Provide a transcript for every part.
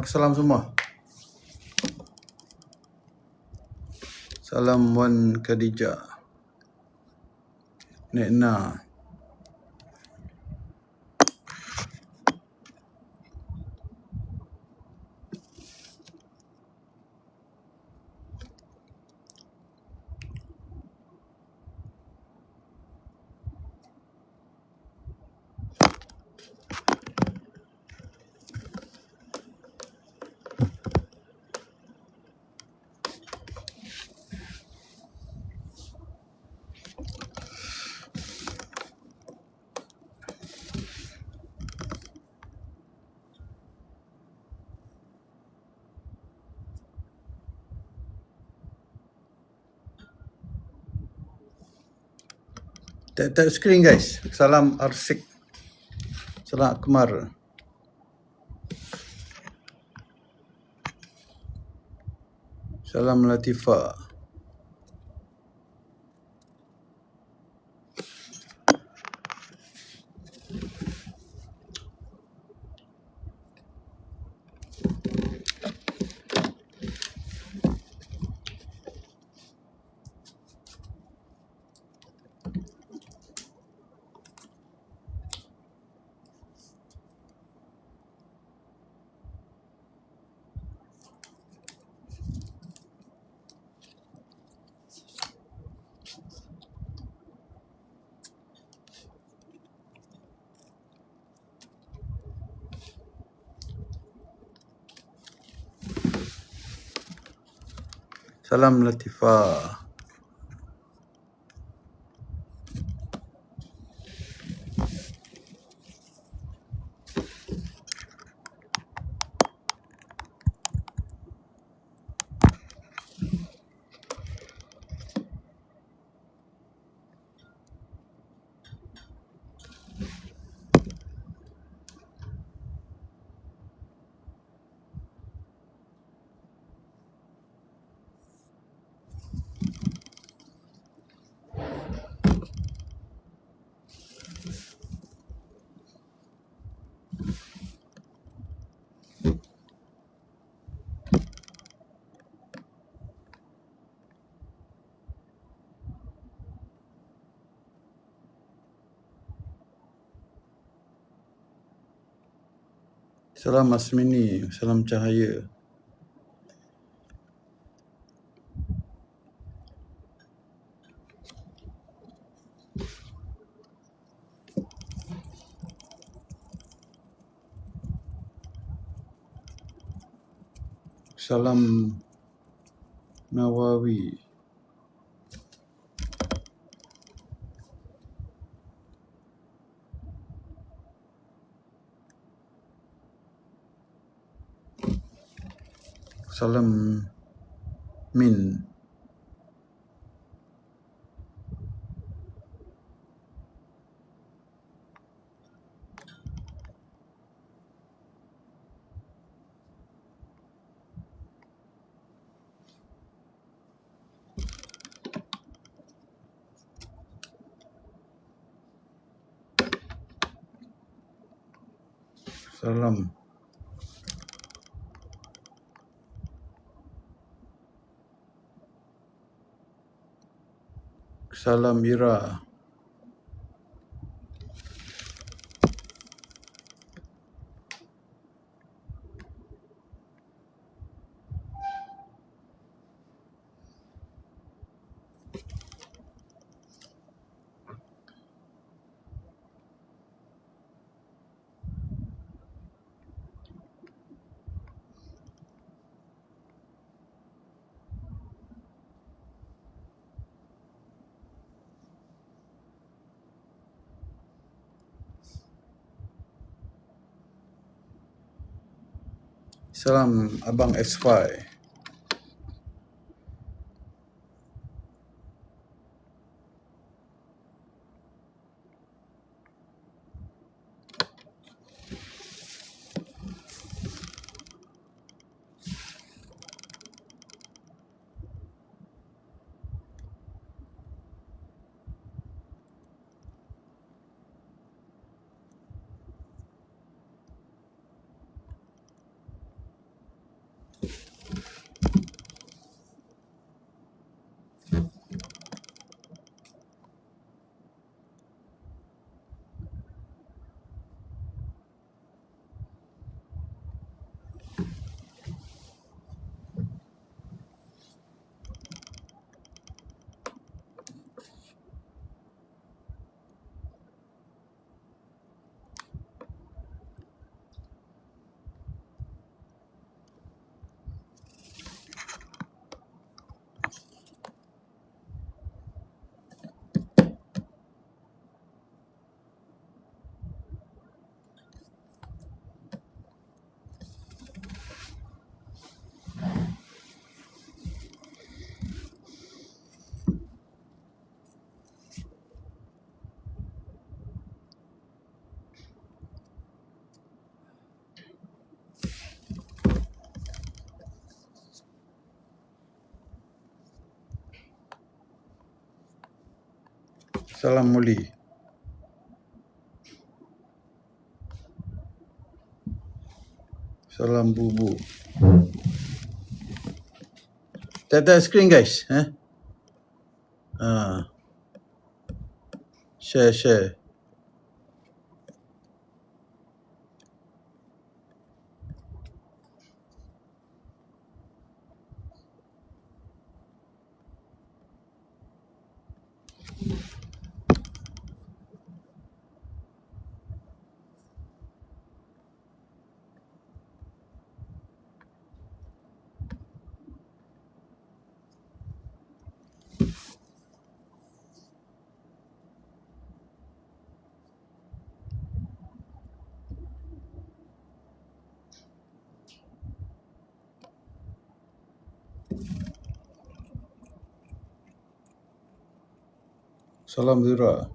Salam semua. Salam Wan Khadijah, Nek Na. Tap screen guys. Salam Arsik. Salam Akmar. Salam Latifah. Salam Latifah. Salam Asmini. Salam Cahaya. Salam Nawawi. Salam Min. Salam. Salam Ira. Salam Abang S5. Salam Muli. Salam Bubu. Tak screen guys. Share. Salam Zura.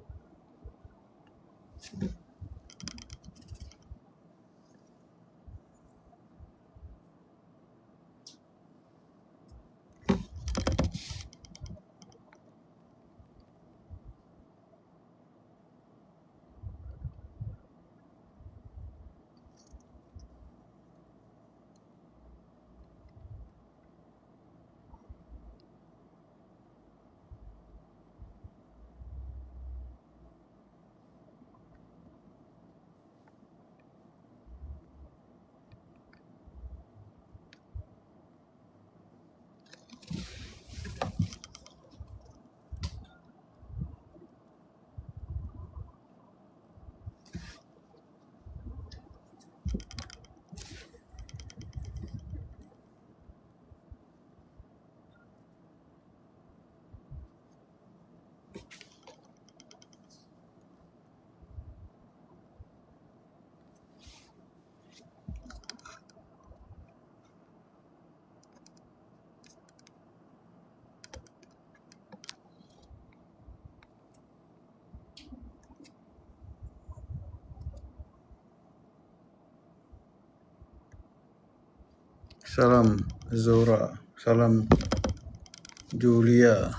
Salam Zura. Salam Julia.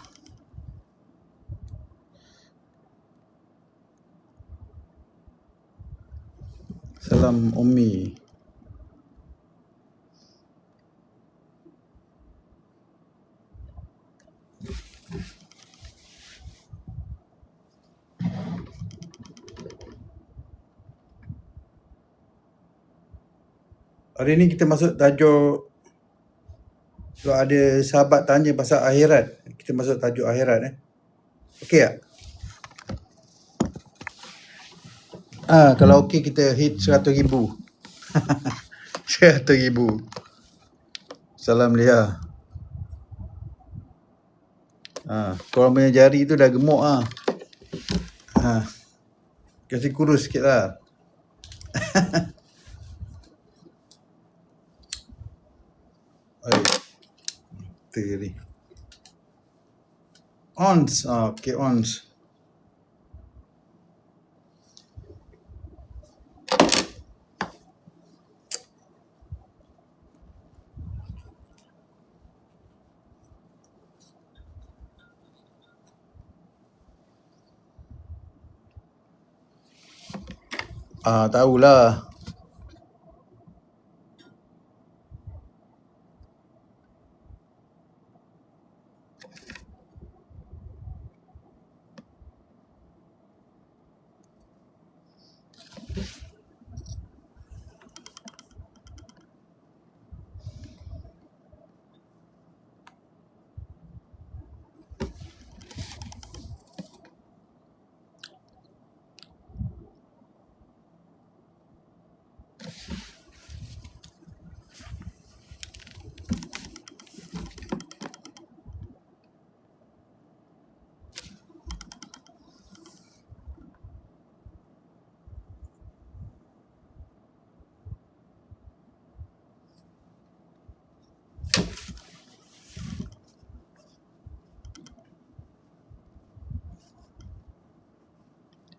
Salam Ummi. Hari ni kita masuk tajuk, kalau ada sahabat tanya pasal akhirat, kita masuk tajuk akhirat. Okey tak? Kalau okey kita hit 100,000. 100,000. Salam Lia. Korang punya jari tu dah gemuk kasih kurus sikit lah. kata ni. Ons. Okay, ons. Tahulah.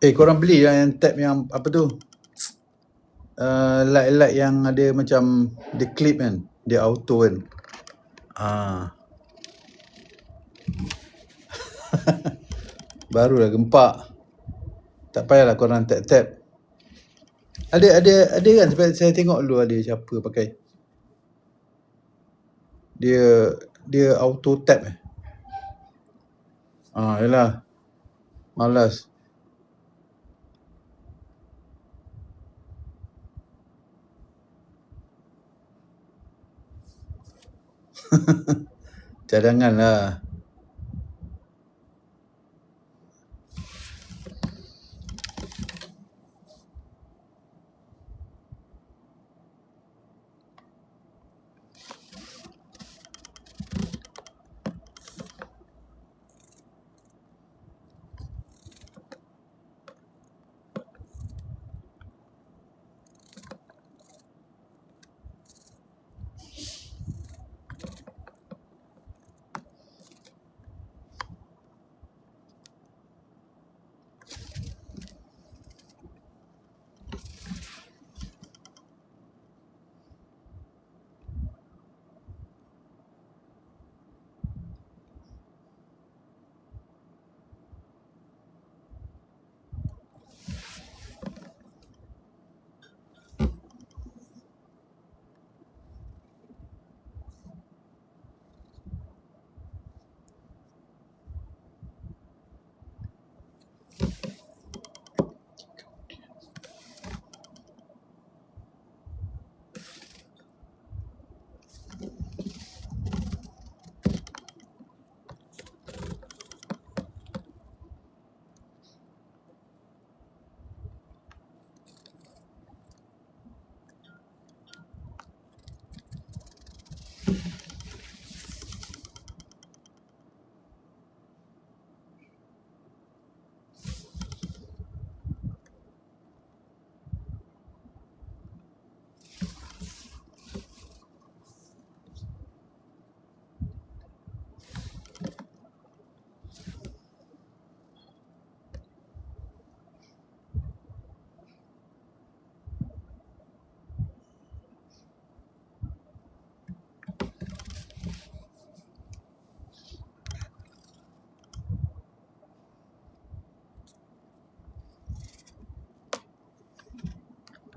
Korang beli lah yang tab yang apa tu, light-light yang ada macam dia clip kan, dia auto kan. Barulah gempak. Tak payahlah korang tab-tab. Ada kan, sebab saya tengok dulu ada siapa pakai. Dia auto tab yalah. Malas. Cadangan lah.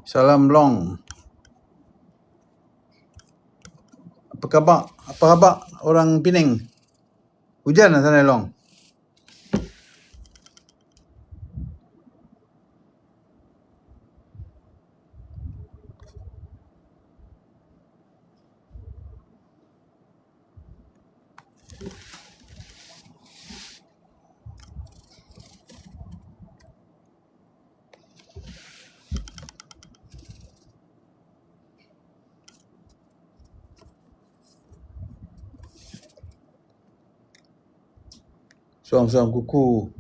Salam Long. Apa khabar? Apa khabar orang Penang? Hujan lah sana Long? Suam-suam kuku.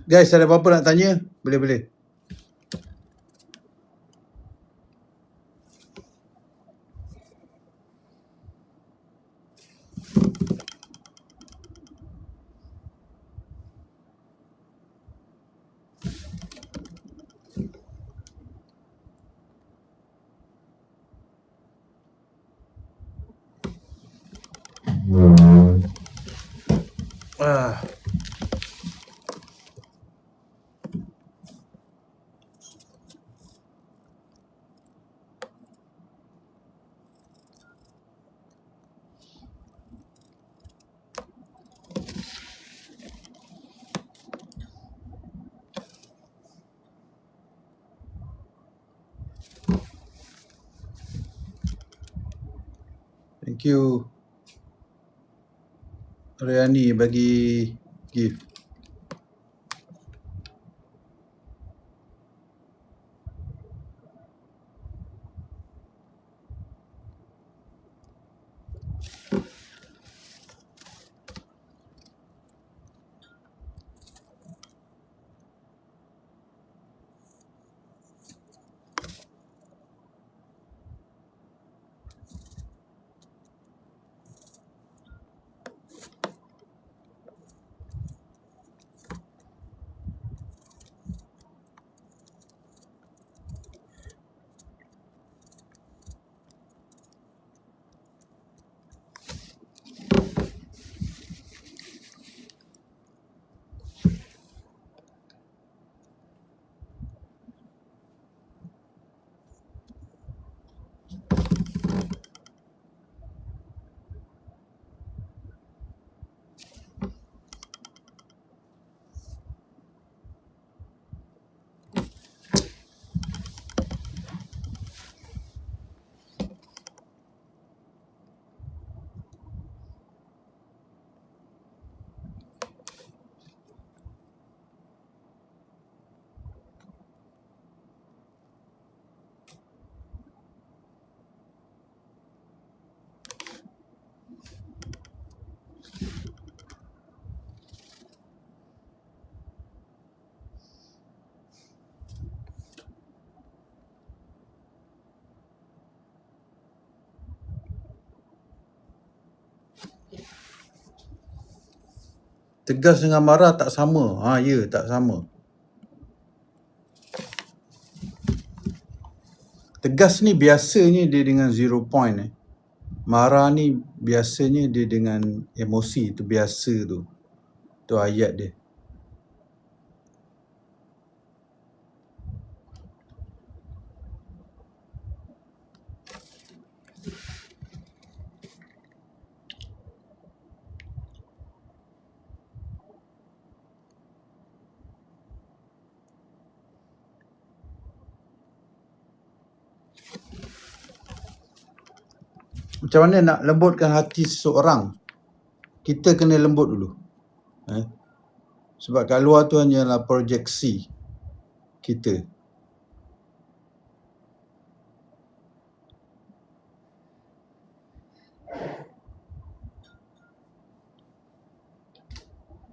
Guys, ada apa-apa nak tanya? Boleh-boleh. Thank you Riani bagi gift. Tegas dengan marah tak sama. Ya, tak sama. Tegas ni biasanya dia dengan 0 point. Marah ni biasanya dia dengan emosi. Tu biasa tu. Tu ayat dia. Macam mana nak lembutkan hati seseorang? Kita kena lembut dulu. Sebab kat luar tu hanyalah proyeksi kita.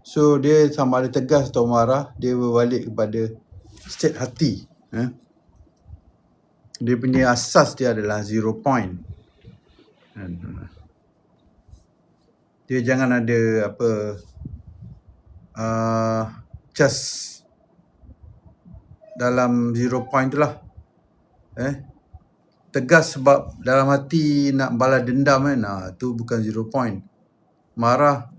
So dia sama ada tegas atau marah, dia berbalik kepada state hati. Dia punya asas dia adalah 0 point. Dia jangan ada just dalam 0 point tu lah. Tegas sebab dalam hati nak balas dendam tu bukan 0 point. Marah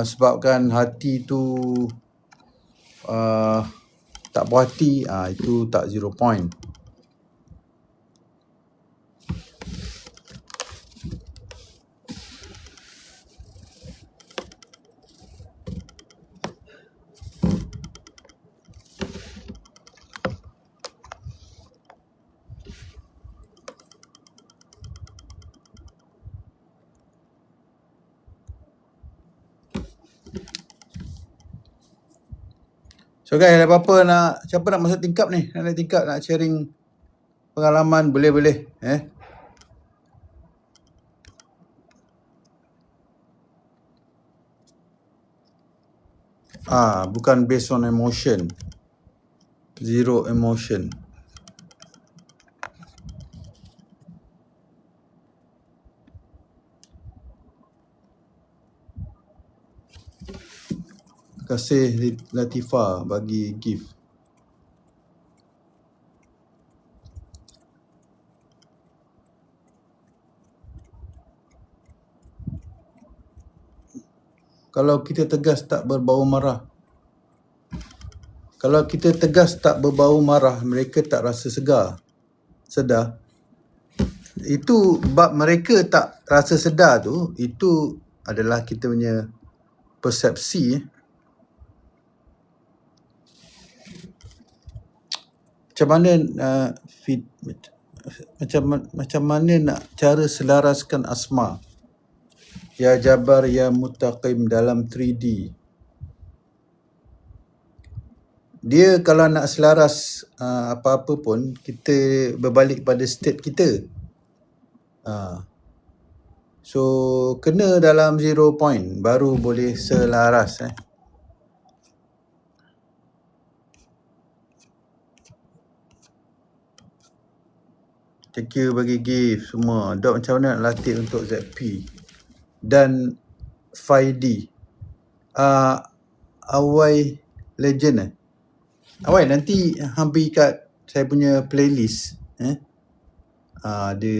sebabkan hati tu tak puas hati, itu tak 0 point. So guys, ada apa-apa siapa nak masuk tingkap ni? Nak naik tingkap, nak sharing pengalaman, boleh-boleh. Bukan based on emotion. Zero emotion. Terima kasih Latifah bagi gift. Kalau kita tegas tak berbau marah. Kalau kita tegas tak berbau marah, mereka tak rasa sedar. Itu bab mereka tak rasa sedar tu, itu adalah kita punya persepsi. Macam mana macam mana nak cara selaraskan asma ya Jabar ya Mutaqim dalam 3D. Dia kalau nak selaras apa-apa pun, kita berbalik pada state kita. So kena dalam 0 point baru boleh selaras. Thank you bagi gift semua. Dok, macam mana nak latih untuk ZP dan 5D? Awai Legend Awai, nanti hampir kat saya punya playlist. Ada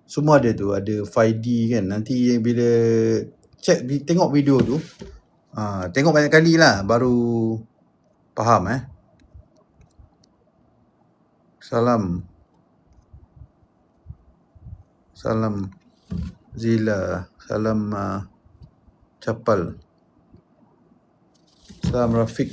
semua ada tu, ada 5D kan. Nanti bila tengok video tu, tengok banyak kali lah baru faham. Salam Zila, salam Capal, salam Rafiq.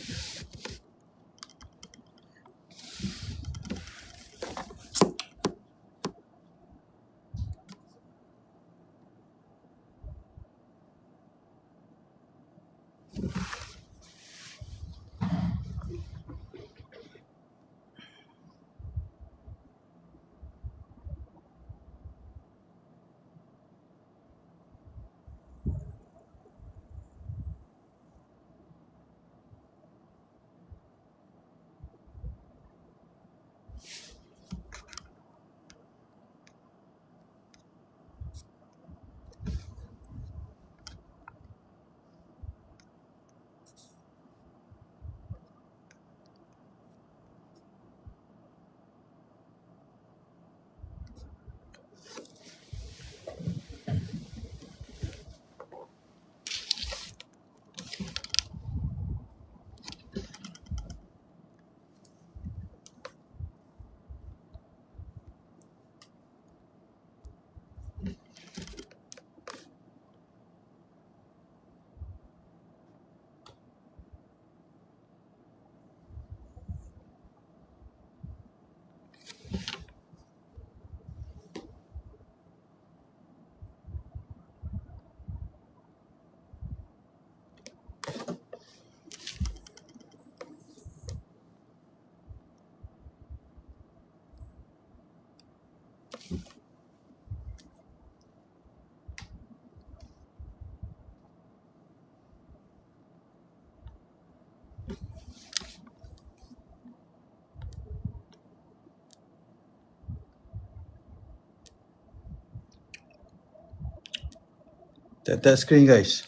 Tap screen guys.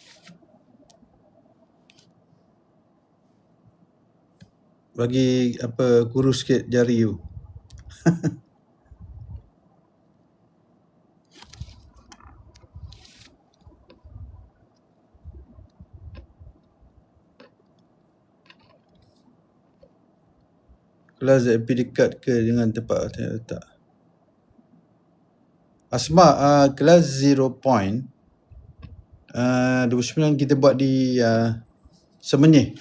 Bagi kurus sikit jari you. Kelas ZP dekat ke dengan tempat saya letak? Asma, kelas 0 point 29 kita buat di Semenyih.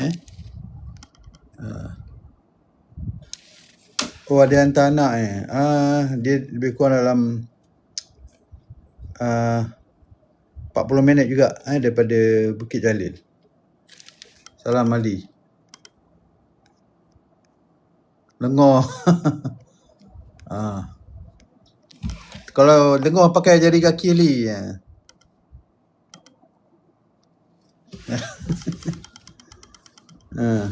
Ada hantar anak dia lebih kurang dalam 40 minit juga daripada Bukit Jalil. Salam Ali. Lengoh. Kalau lengoh pakai jari kaki Ali. Ha.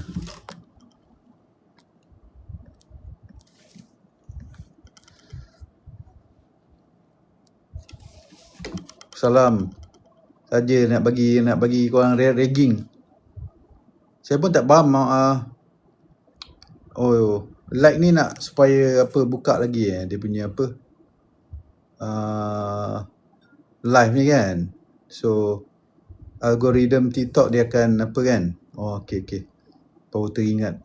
Salam. Saja nak bagi korang ragging. Saya pun tak faham like ni nak supaya apa buka lagi dia punya apa live ni kan. So algoritma TikTok dia akan apa kan. Okey. Baru teringat.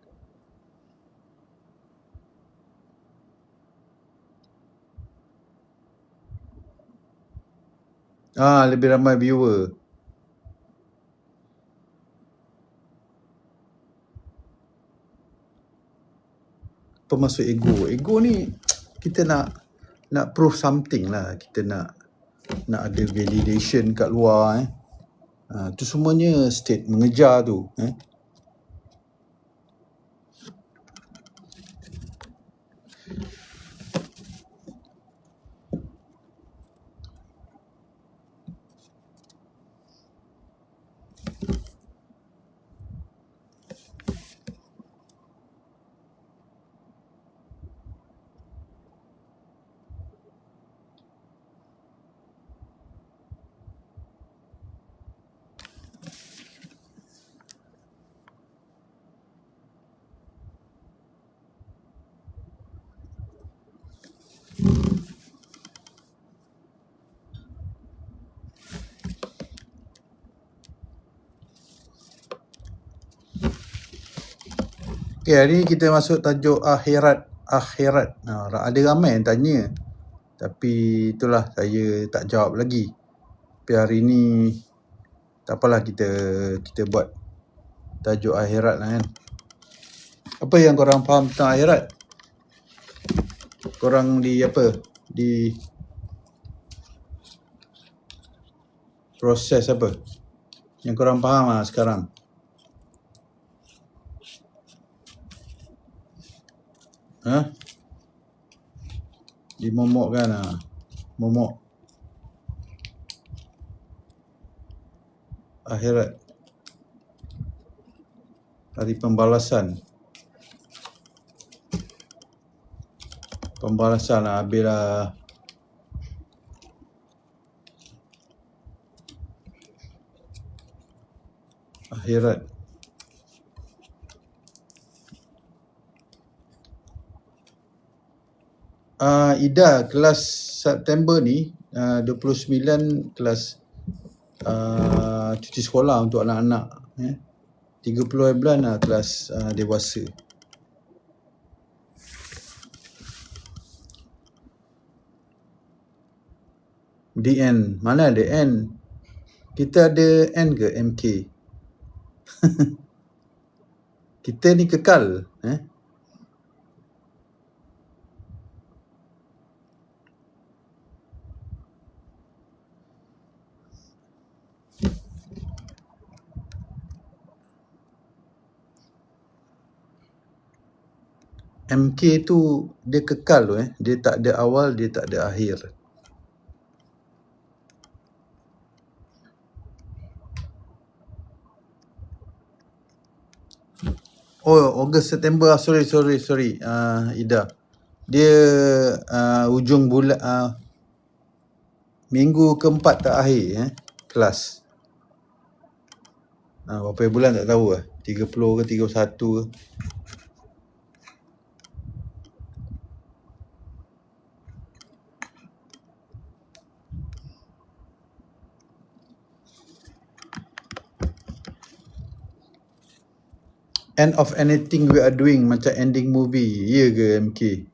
Lebih ramai viewer. Apa maksud ego? Ego ni kita nak prove something lah. Kita nak ada validation kat luar tu semuanya state mengejar tu Okay, hari ni kita masuk tajuk akhirat. Ada ramai yang tanya. Tapi itulah saya tak jawab lagi. Tapi hari ni tak apalah kita buat tajuk akhirat lah kan. Apa yang korang faham tentang akhirat? Korang di proses apa yang korang faham sekarang? Dimomokkan momok akhirat, hari pembalasan bila akhirat. Ida kelas September ni 29 kelas cuti sekolah untuk anak-anak 30 bulan kelas dewasa. DN, mana ada N? Kita ada N ke MK? Kita ni kekal MK tu dia kekal tu dia tak ada awal, dia tak ada akhir. Ogos September, sorry Ida. Dia ujung bulan minggu keempat terakhir kelas. Berapa bulan tak tahu 30 ke 31 ke. End of anything we are doing macam ending movie. Ya ke MK?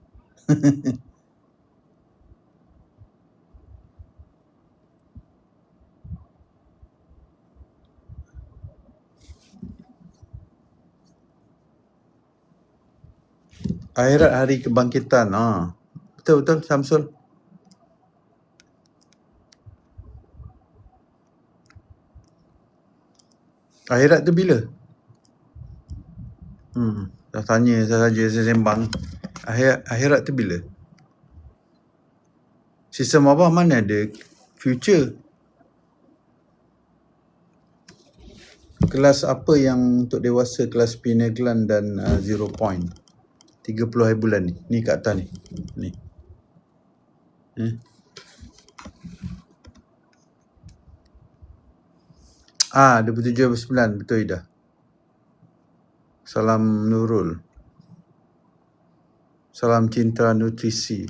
Akhirat hari kebangkitan. Betul Samsul. Akhirat tu bila? Dah tanya saya sembang. Akhirat tu bila? Sistem abah mana ada future? Kelas apa yang untuk dewasa, kelas Pinaglan dan 0 point 30 hari bulan ni. Ni kat atas ni. Ni. Ah, 27-29. Betul Ida. Salam Nurul. Salam Cinta Nutrisi.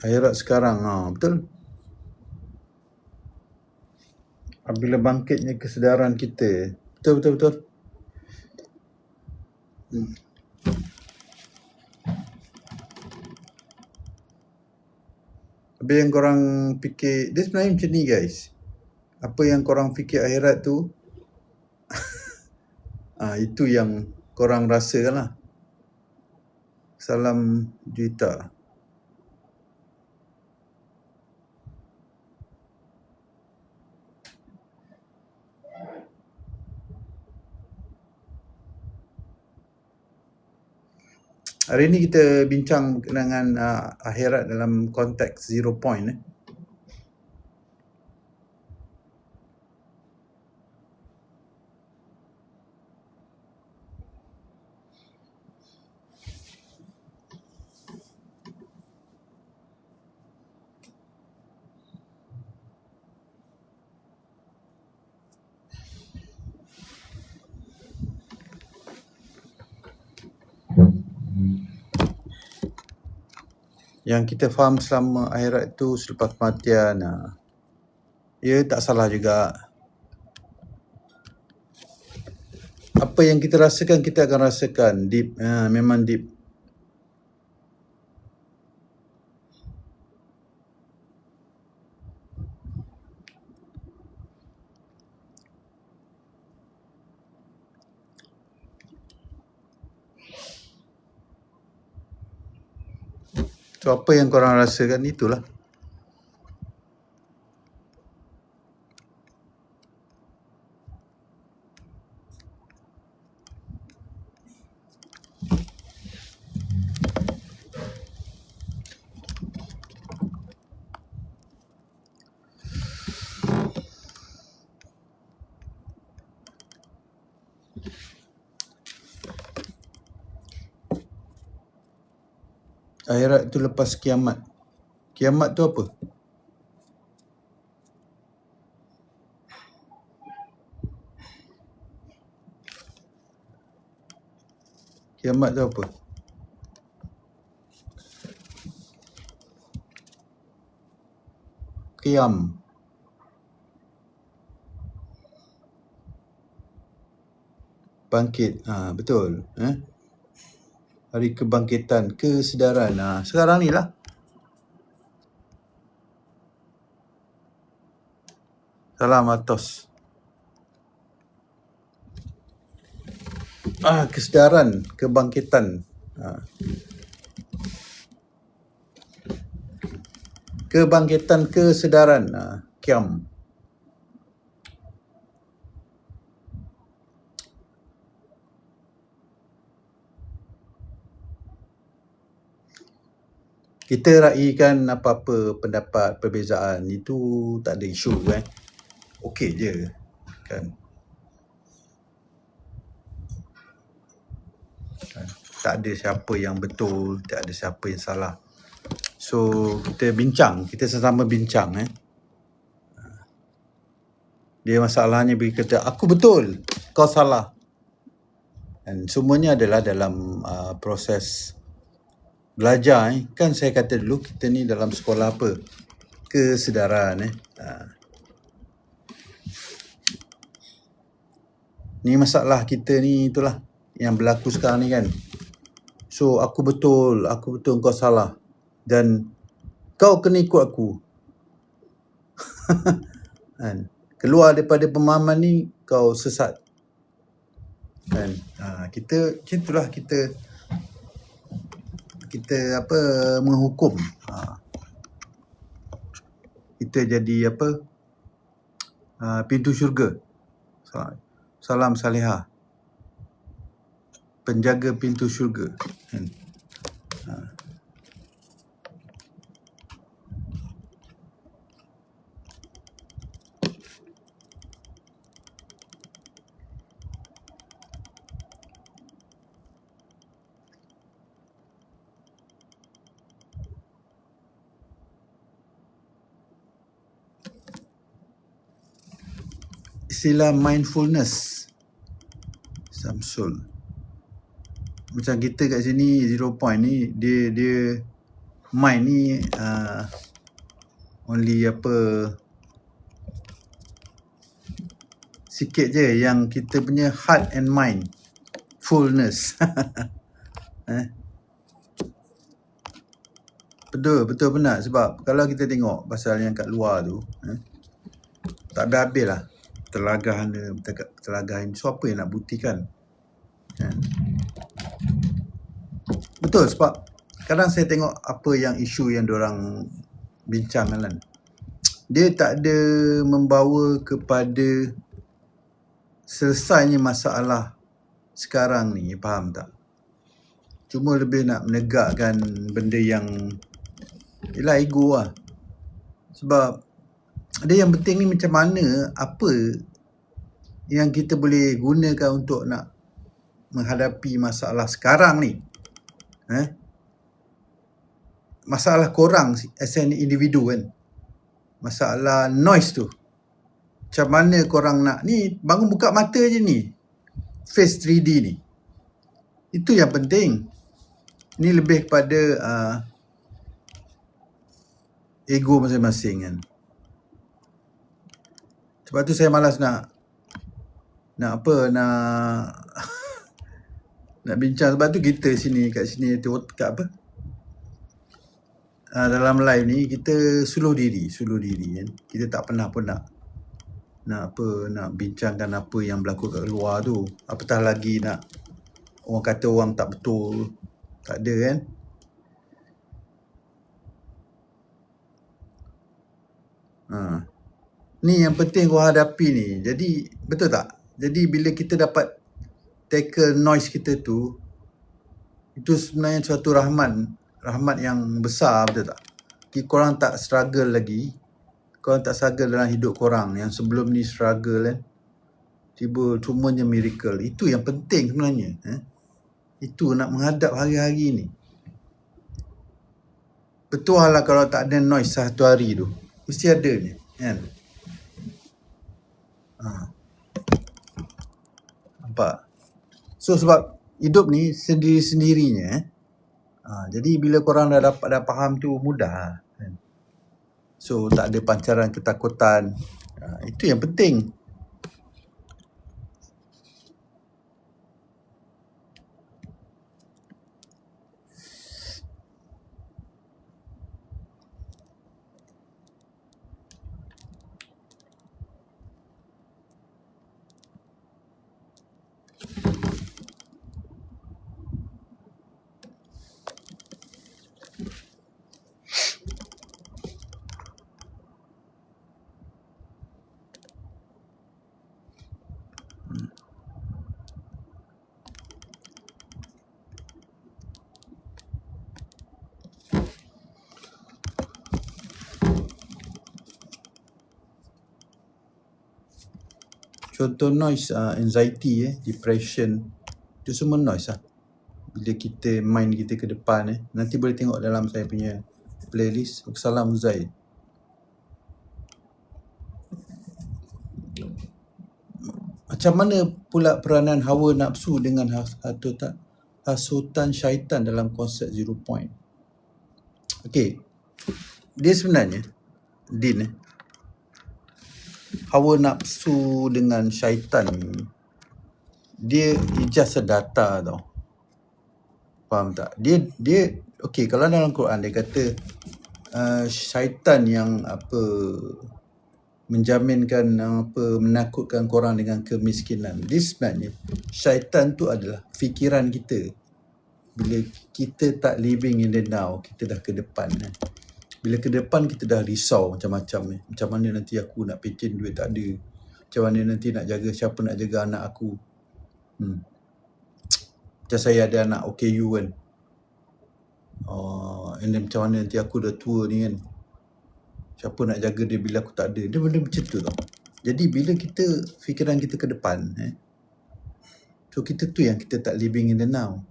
Akhirat sekarang. Betul. Apabila bangkitnya kesedaran kita. Betul. Apa yang korang fikir, dia sebenarnya macam ni guys. Apa yang korang fikir akhirat tu, itu yang korang rasakan lah. Salam Juita. Hari ni kita bincang dengan akhirat dalam konteks 0 point. Yang kita faham selama akhirat tu selepas kematian, ya tak salah juga. Apa yang kita rasakan, kita akan rasakan deep. Memang deep. So apa yang korang rasakan itulah. Akhirat tu lepas kiamat. Kiamat tu apa? Kiamat tu apa? Qiyam. Bangkit. Betul. Hari kebangkitan, kesedaran. Sekarang ni lah. Salam Atos. Kesedaran, kebangkitan. Kebangkitan, kesedaran. Qiyam. Kita raikan apa-apa pendapat, perbezaan, itu tak ada isu okey je kan. Tak ada siapa yang betul, tak ada siapa yang salah. So kita bincang, kita sesama bincang. Dia masalahnya bila kata aku betul, kau salah. Dan semuanya adalah dalam proses belajar. Kan saya kata dulu kita ni dalam sekolah apa? Kesedaran. Ni masalah kita ni itulah yang berlaku sekarang ni kan. So aku betul, kau salah. Dan kau kena ikut aku. Kan? Keluar daripada pemahaman ni kau sesat. Kan? Kita itulah kita menghukum. Kita jadi pintu syurga. Salam Salihah. Penjaga pintu syurga. istilah mindfulness. Samsul. Macam kita kat sini 0 point ni dia mind ni only sikit je yang kita punya heart and mind fullness. Betul benar, sebab kalau kita tengok pasal yang kat luar tu tak habis-habis lah telagah ini. So apa yang nak buktikan? Betul, sebab kadang saya tengok apa yang isu yang diorang bincang kan, dia tak ada membawa kepada selesainya masalah sekarang ni, faham tak? Cuma lebih nak menegakkan benda yang ialah ego lah. Sebab dia yang penting ni macam mana, apa yang kita boleh gunakan untuk nak menghadapi masalah sekarang ni. Masalah korang as an individu kan, masalah noise tu, macam mana korang nak ni bangun buka mata je ni, face 3D ni, itu yang penting. Ni lebih kepada ego masing-masing kan. Sebab tu saya malas nak nak bincang. Sebab tu kita kat sini dalam live ni kita suluh diri kan. Kita tak pernah pun nak bincangkan apa yang berlaku kat luar tu. Apatah lagi nak orang kata orang tak betul. Tak ada kan. Ni yang penting kau hadapi ni. Jadi betul tak? Jadi bila kita dapat tackle noise kita tu, itu sebenarnya suatu rahmat yang besar, betul tak? Korang tak struggle lagi. Korang tak struggle dalam hidup korang. Yang sebelum ni struggle kan. Tiba semuanya miracle. Itu yang penting sebenarnya. Itu nak menghadap hari-hari ni. Betul lah kalau tak ada noise satu hari tu. Mesti ada ni kan. Nampak? So sebab hidup ni sendiri-sendirinya. Jadi bila korang dah faham tu, mudah kan? So tak ada pancaran ketakutan. Itu yang penting. Contoh noise, anxiety, depression, itu semua noise lah. Bila kita mind kita ke depan, nanti boleh tengok dalam saya punya playlist. Salam Zaid. Macam mana pula peranan hawa nafsu dengan hasutan syaitan dalam konsep 0 point? Okey, dia sebenarnya hawa nafsu dengan syaitan ni, dia just a data tau. Faham tak? Dia okey, kalau dalam Quran dia kata syaitan yang menjaminkan menakutkan korang dengan kemiskinan. Dia sebenarnya syaitan tu adalah fikiran kita. Bila kita tak living in the now, kita dah ke depan. Bila ke depan kita dah risau macam-macam. Macam mana nanti aku nak pencen duit tak ada. Macam mana nanti nak jaga, siapa nak jaga anak aku. Macam saya ada anak OKU kan. And then macam mana nanti aku dah tua ni kan. Siapa nak jaga dia bila aku tak ada. Dia benda macam tu tau. Jadi bila fikiran kita ke depan, so kita tu yang kita tak living in the now.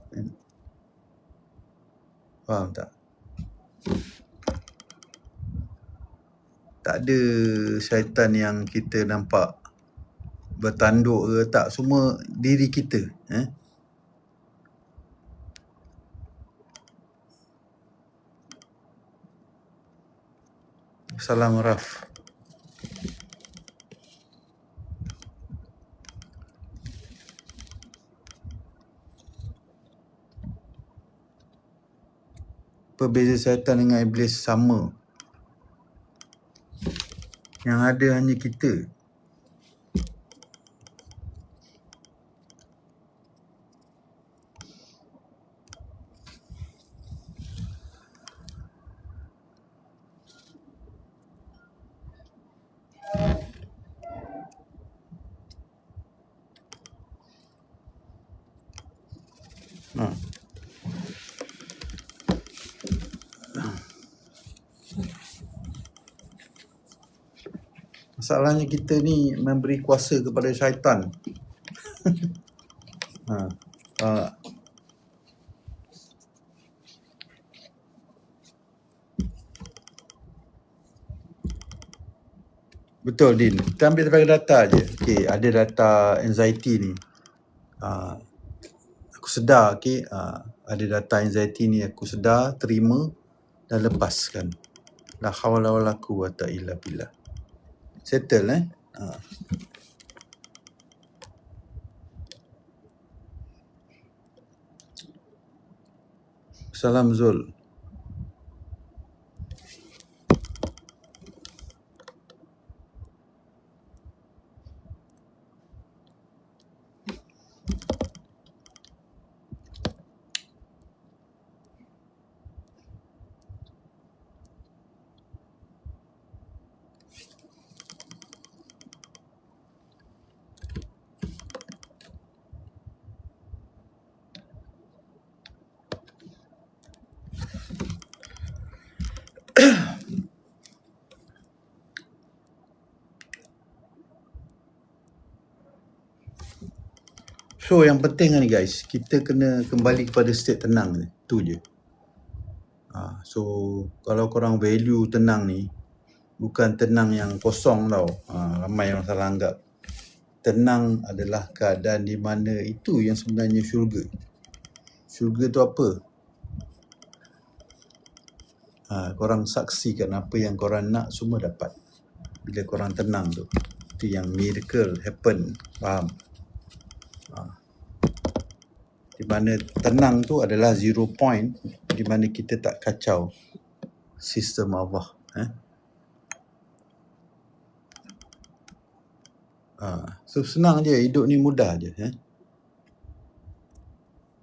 Faham tak? Tak ada syaitan yang kita nampak bertanduk ke tak, semua diri kita. Salam Raf. Apa beza syaitan dengan iblis? Sama. Yang ada hanya kita. Masalahnya kita ni memberi kuasa kepada syaitan. Betul Din. Kita ambil daripada data je. Okay, ada data anxiety ni. Aku sedar, okay, ada data anxiety ni aku sedar, terima dan lepaskan. La hawla wala quwwata illa billah. Settle Salam Zul. So yang penting ni guys, kita kena kembali kepada state tenang ni. Tu je. So kalau korang value tenang ni, bukan tenang yang kosong tau. Ramai yang salah anggap. Tenang adalah keadaan di mana itu yang sebenarnya syurga. Syurga tu apa? Korang saksikan apa yang korang nak, semua dapat. Bila korang tenang tu. Itu yang miracle happen. Faham? Di mana tenang tu adalah 0 point, di mana kita tak kacau sistem Allah. So senang je, hidup ni mudah je.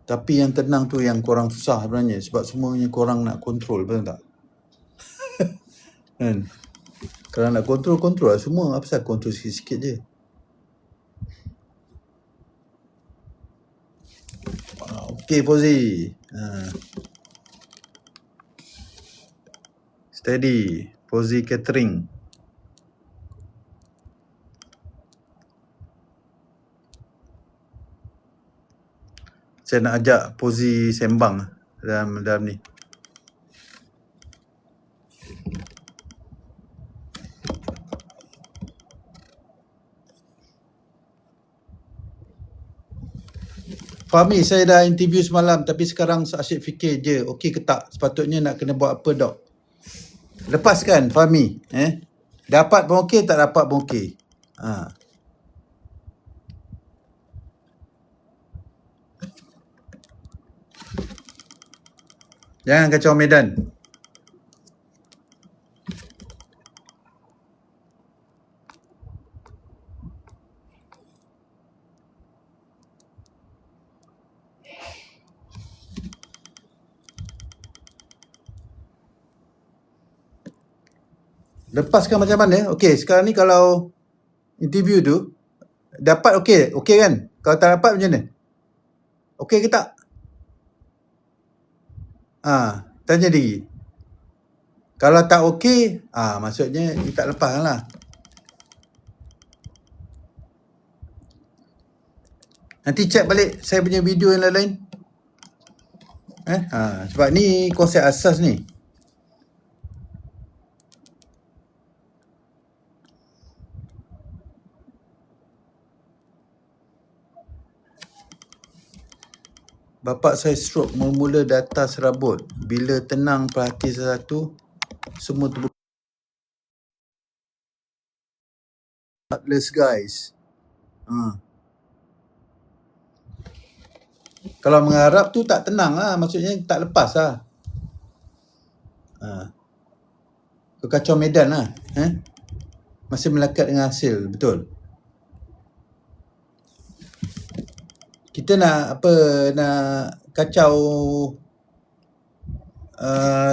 Tapi yang tenang tu yang korang susah sebenarnya, sebab semuanya korang nak kontrol, betul tak? Kan? Kalau nak kontrol lah semua. Apa pasal kontrol sikit-sikit je? Okay Fauzi. Steady. Fauzi Catering. Saya nak ajak Fauzi sembang dalam ni. Fahmi, saya dah interview semalam tapi sekarang asyik fikir je, okey ke tak? Sepatutnya nak kena buat apa dok? Lepaskan Fahmi. Dapat pun okey, tak dapat pun okey. Jangan kacau medan. Lepaskan macam mana? Okey, sekarang ni kalau interview tu dapat okey kan? Kalau tak dapat macam mana? Okey ke tak? Tanya diri. Kalau tak okey, maksudnya you tak lepas lah. Nanti check balik saya punya video yang lain-lain. Sebab ni konsep asas ni. Bapak saya stroke mula-mula data serabut. Bila tenang perhati sesuatu, semua terbuka. Heartless guys. Kalau mengharap tu tak tenang lah. Maksudnya tak lepas lah. Kau kacau medan lah. Masih melekat dengan hasil. Betul. Kita nak kacau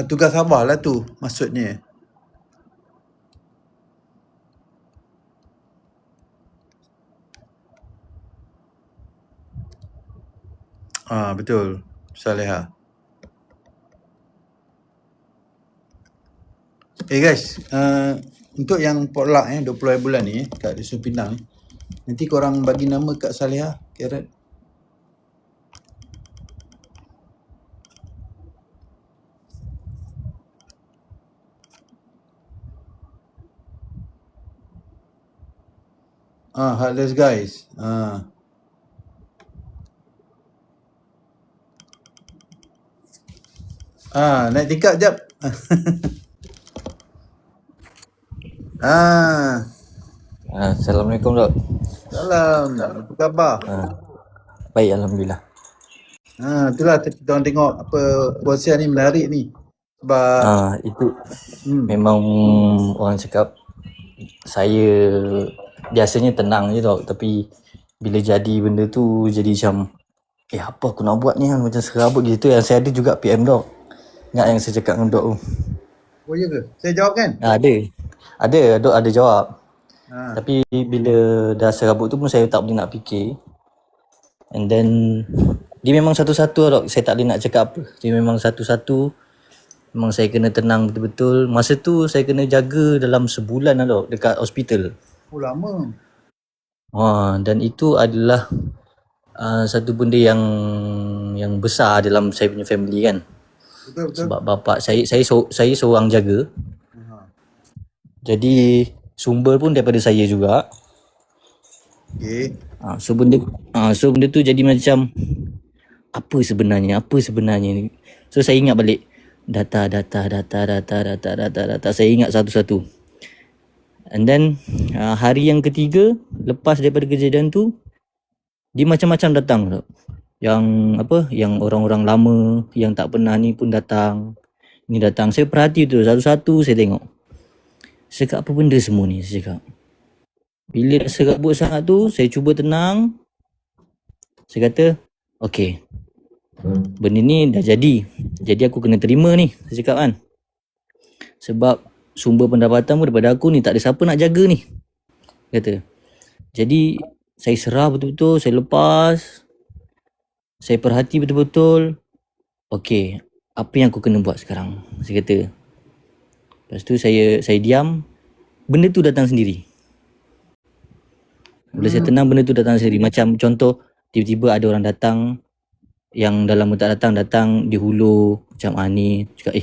tugas abah lah tu maksudnya. Betul. Saleha. Guys, untuk yang potluck 20 hari bulan ni kat Dusun Pinang ni, nanti korang bagi nama kat Saleha, Karen. Heartless guys. Naik tingkat jap. Assalamualaikum, Dok. Salam. Apa khabar? Baik, Alhamdulillah. Itulah kita orang tengok apa puasa ni menarik ni. Sebab itu memang orang cakap saya biasanya tenang je, Dok. Tapi bila jadi benda tu jadi macam apa aku nak buat ni kan, macam serabut gitu. Yang saya ada juga PM Dok. Ingat yang saya cakap dengan Dok tu? Oh ya ke? Saya jawab kan? Ada Dok ada jawab. Tapi bila dah serabut tu pun saya tak boleh nak fikir. And then dia memang satu-satu Dok. Saya tak boleh nak cakap apa. Dia memang satu-satu. Memang saya kena tenang betul-betul. Masa tu saya kena jaga dalam sebulan lah Dok, dekat hospital. Oh lama. Dan itu adalah satu benda yang besar dalam saya punya family kan. Betul. Sebab bapak saya seorang jaga. Jadi sumber pun daripada saya juga. Okay. So benda tu jadi macam apa sebenarnya ni. So saya ingat balik data. Saya ingat satu-satu. And then hari yang ketiga lepas daripada kejadian tu, dia macam-macam datang Dok. Yang orang-orang lama yang tak pernah ni pun datang. Ni datang. Saya perhati tu satu-satu saya tengok. Saya cakap apa benda semua ni, saya cakap. Bila dah serabut sangat tu, saya cuba tenang. Saya kata, okey. Benda ni dah jadi. Jadi aku kena terima ni, saya cakap kan. Sebab sumber pendapatan pun daripada aku ni, tak ada siapa nak jaga ni. Kata. Jadi saya serah betul-betul, saya lepas. Saya perhati betul-betul. Okey, apa yang aku kena buat sekarang? Saya kata. Lepas tu saya diam. Benda tu datang sendiri. Bila saya tenang, benda tu datang sendiri. Macam contoh, tiba-tiba ada orang datang yang dah lama tak datang di hulu. Macam ni, cakap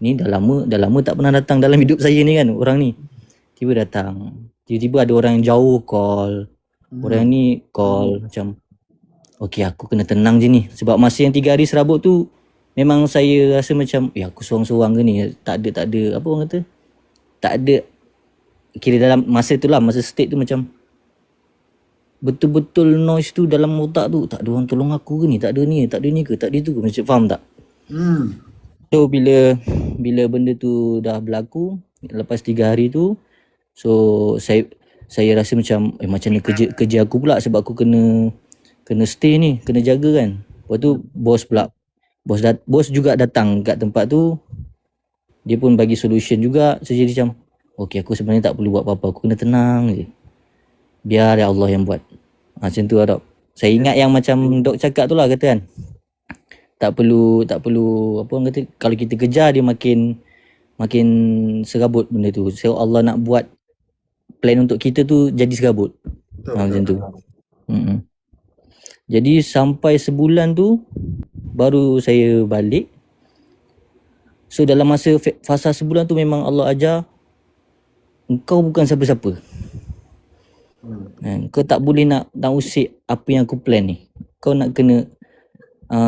ni dah lama tak pernah datang dalam hidup saya ni kan, orang ni. Tiba datang. Tiba-tiba ada orang yang jauh call. Orang ni call macam okey aku kena tenang je ni. Sebab masa yang 3 hari serabut tu memang saya rasa macam aku seorang-seorang ke ni. Tak ada apa orang kata. Tak ada, kira dalam masa tu lah, masa state tu macam betul-betul noise tu dalam otak tu. Tak ada orang tolong aku ke ni, tak ada ni ke, tak ada tu ke. Macam faham tak? So bila benda tu dah berlaku lepas 3 hari tu, so saya rasa macam macam ni kerja aku pula, sebab aku kena stay ni, kena jaga kan. Lepas tu bos juga datang kat tempat tu. Dia pun bagi solution juga. So jadi macam okey aku sebenarnya tak perlu buat apa-apa, aku kena tenang je. Biar Allah yang buat. Macam tu lah Dok. Saya ingat yang macam Dok cakap tu lah, kata kan. Tak perlu apa orang kata, kalau kita kejar dia makin serabut benda tu. So Allah nak buat plan untuk kita tu jadi serabut. Macam tu. Jadi sampai sebulan tu baru saya balik. So dalam masa fasa sebulan tu memang Allah ajar engkau bukan siapa-siapa. Kau tak boleh nak usik apa yang aku plan ni. Kau nak kena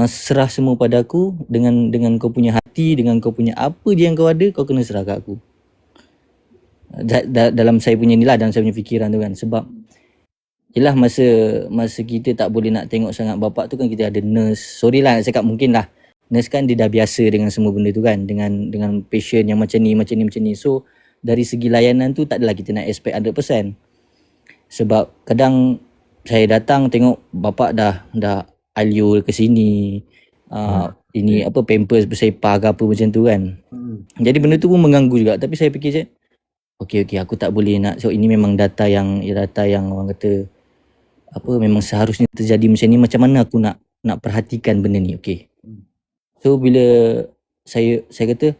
serah semua pada aku dengan kau punya hati, dengan kau punya apa je yang kau ada, kau kena serah kat aku. Dalam saya punya ni lah, dalam saya punya fikiran tu kan. Sebab yelah masa kita tak boleh nak tengok sangat bapak tu kan, kita ada nurse. Sorry lah nak cakap, mungkin lah nurse kan dia dah biasa dengan semua benda tu kan, dengan patient yang macam ni. So dari segi layanan tu tak adalah kita nak expect 100%. Sebab kadang saya datang tengok bapak dah aliul ke sini, ini apa, pampers bersepah ke apa macam tu kan. Jadi benda tu pun mengganggu juga. Tapi saya fikir je, okey aku tak boleh nak, so ini memang data yang orang kata apa, memang seharusnya terjadi macam ni. Macam mana aku nak perhatikan benda ni. Okey. So bila saya kata,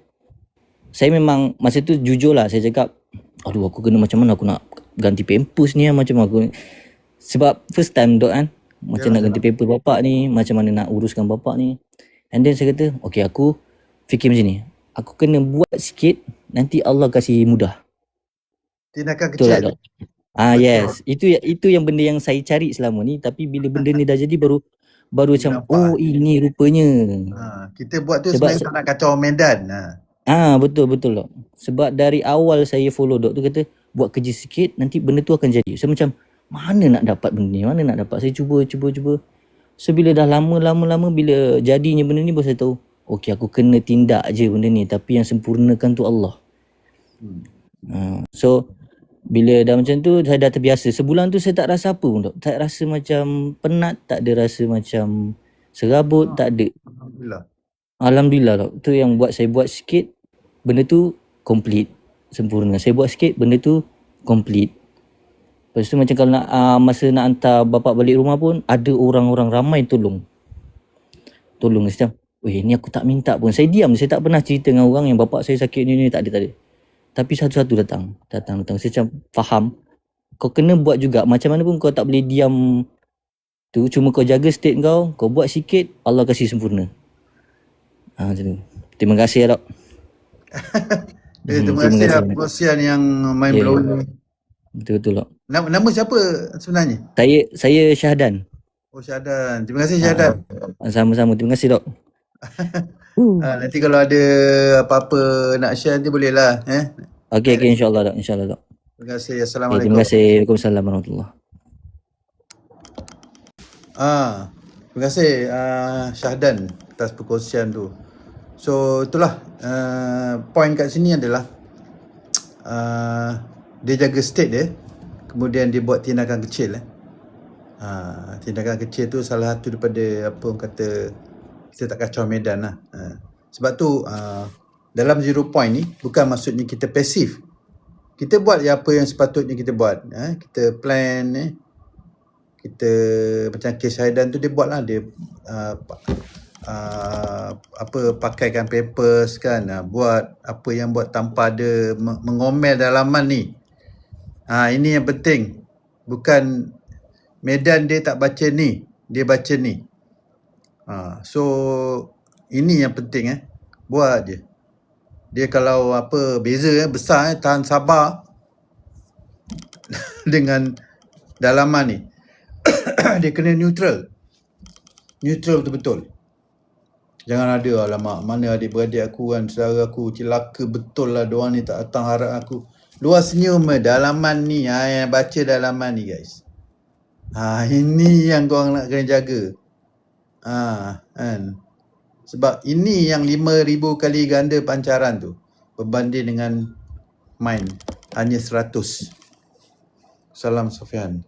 saya memang masa tu jujur lah, saya cakap, aduh aku kena macam mana aku nak ganti pampers ni, macam aku, sebab first time dok kan, macam nak ganti pampers bapak ni, macam mana nak uruskan bapak ni. And then saya kata, okey aku fikir macam ni, aku kena buat sikit, nanti Allah kasih mudah. Tindakan Betul kecil. tak dok? Yes, itu yang benda yang saya cari selama ni. Tapi bila benda ni dah jadi, baru macam nampak. Ini rupanya. Kita buat tu Sebab sebenarnya tak nak kacau Medan. Betul dok. Sebab dari awal saya follow dok tu kata, buat kerja sikit, nanti benda tu akan jadi. So macam, mana nak dapat benda ni, mana nak dapat. Saya cuba. So bila dah lama, bila jadinya benda ni, baru saya tahu, okey aku kena tindak je benda ni, tapi yang sempurnakan tu Allah. So bila dah macam tu, saya dah terbiasa. Sebulan tu saya tak rasa apa pun dok. Tak rasa macam penat, tak ada rasa macam serabut, tak ada. Alhamdulillah dok. Tu yang buat saya buat sikit, benda tu complete, sempurna. Saya buat sikit, benda tu complete. Lepas tu macam kalau nak masa nak hantar bapak balik rumah pun, ada orang-orang ramai tolong. Macam, ni aku tak minta pun. Saya diam, saya tak pernah cerita dengan orang yang bapak saya sakit ni, tak ada. Tapi satu-satu datang. Saya macam faham, kau kena buat juga. Macam mana pun kau tak boleh diam tu. Cuma kau jaga state kau buat sikit, Allah kasih sempurna. Macam tu. Terima kasih dok. Terima kasih lah perkongsian yang mind blowing. Betul dok. Nama siapa sebenarnya? Saya Syahdan. Oh Syahdan. Terima kasih Syahdan. Sama-sama. Terima kasih dok. Nanti kalau ada apa-apa nak share nanti boleh lah. Okey, insyaAllah dok. Terima kasih. Assalamualaikum. Terima kasih. Waalaikumsalam warahmatullahi. Terima kasih Syahdan atas perkongsian tu. So itulah point kat sini adalah dia jaga state dia, kemudian dia buat tindakan kecil. Tindakan kecil tu salah satu daripada apa orang kata, kita tak kacau Medan lah. Sebab tu dalam 0 point ni bukan maksudnya kita pasif. Kita buat apa yang sepatutnya kita buat. Kita plan kita macam kes Syahdan tu, dia buat lah, dia pakaikan papers kan, buat apa yang buat tanpa ada mengomel dalaman ni. Ini yang penting. Bukan Medan dia tak baca ni, dia baca ni. So ini yang penting. Buat je. Dia kalau beza besar, tahan sabar dengan dalaman ni. Dia kena neutral betul-betul. Jangan ada, alamak mana adik-beradik aku kan, saudara aku celaka betul lah, diorang ni tak datang harap aku. Luar senyum dalaman ni, yang baca dalaman ni guys. Ini yang korang nak kena jaga. Kan. Sebab ini yang 5,000 kali ganda pancaran tu berbanding dengan main hanya 100. Salam Sofian.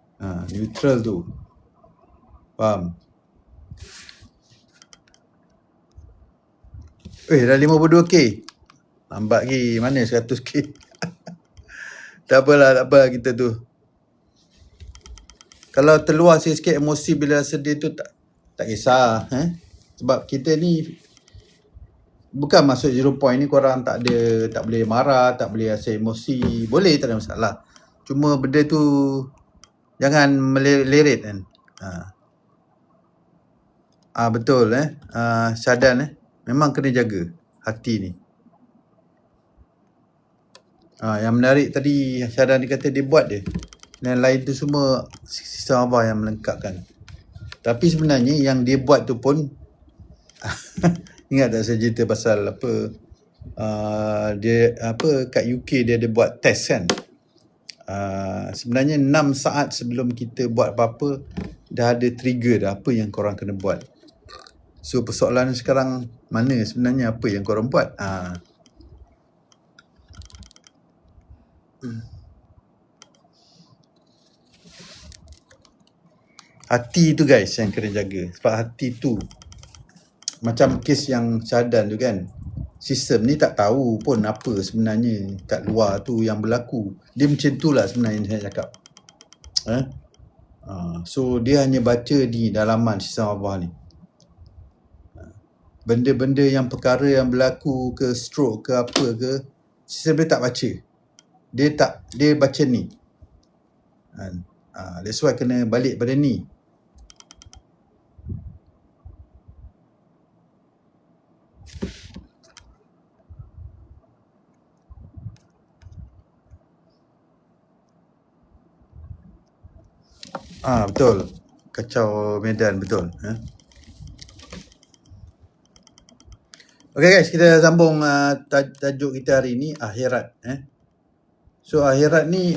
Neutral tu. Faham? Dah 52k. Lambat lagi. Mana 100k? Tak apalah kita tu. Kalau terluar sikit emosi bila sedih tu tak kisah. Sebab kita ni bukan masuk 0 point ni korang tak boleh marah, tak boleh rasa emosi. Boleh, tak ada masalah. Cuma benda tu jangan meleret kan. Betul Syahdan memang kena jaga hati ni. Yang menarik tadi Syahdan dia kata dia buat dia. Dan lain tu semua sistem Allah yang melengkapkan. Tapi sebenarnya yang dia buat tu pun Ingat tak saya cerita pasal dia kat UK dia ada buat test kan. Sebenarnya 6 saat sebelum kita buat apa-apa dah ada trigger dah apa yang korang kena buat. So persoalan sekarang mana sebenarnya apa yang korang buat? Hati tu guys yang kena jaga. Sebab hati tu macam kes yang Syahadan tu kan. Sistem ni tak tahu pun apa sebenarnya kat luar tu yang berlaku. Dia macam tu lah sebenarnya saya cakap. So dia hanya baca di dalaman sistem Allah ni. Benda-benda yang perkara yang berlaku ke stroke ke apa ke, sistem dia tak baca. Dia baca ni. That's why kena balik pada ni. Betul. Kacau medan, betul. Okay guys, kita sambung tajuk kita hari ni, akhirat. So akhirat ni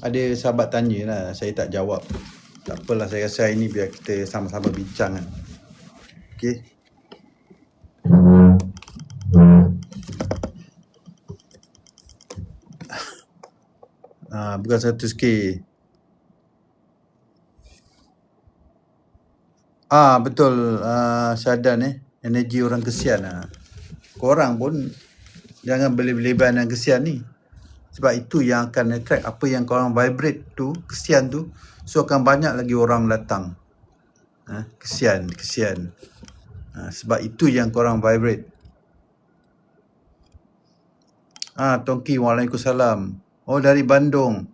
ada sahabat tanya lah, saya tak jawab. Tak apalah, saya rasa hari ni biar kita sama-sama bincang kan. Okay. Bukan 100k. Betul Syahadan energi orang kesian. Korang pun jangan berlebihan dengan kesian ni. Sebab itu yang akan attract apa yang korang vibrate tu, kesian tu. So akan banyak lagi orang datang. Kesian. Sebab itu yang korang vibrate. Tongki, Waalaikumsalam. Oh, dari Bandung,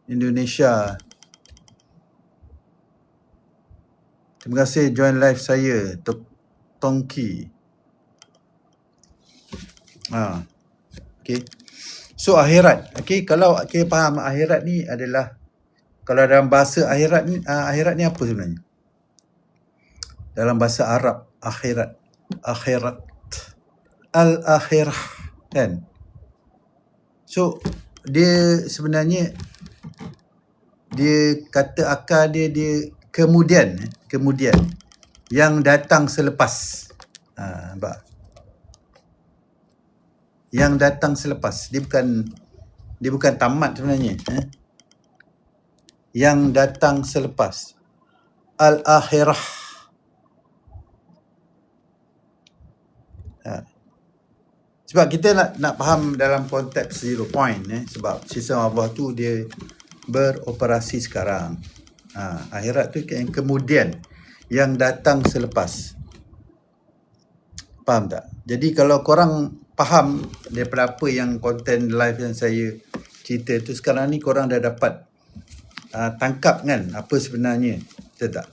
Indonesia. Terima kasih join live saya, Tongki. Okay. So akhirat. Okay, kalau kita faham akhirat ni adalah, kalau dalam bahasa akhirat ni apa sebenarnya? Dalam bahasa Arab, akhirat. Al-akhirah kan? So dia sebenarnya, dia kata akal dia kemudian yang datang selepas. Yang datang selepas. Dia bukan tamat sebenarnya. Yang datang selepas. Al-akhirah. Sebab kita nak faham dalam konteks 0 point. Sebab sistem Allah tu dia beroperasi sekarang. Akhirat tu yang kemudian, yang datang selepas. Faham tak? Jadi kalau korang faham daripada apa yang konten live yang saya cerita tu sekarang ni, korang dah dapat tangkap kan apa sebenarnya. Betul tak?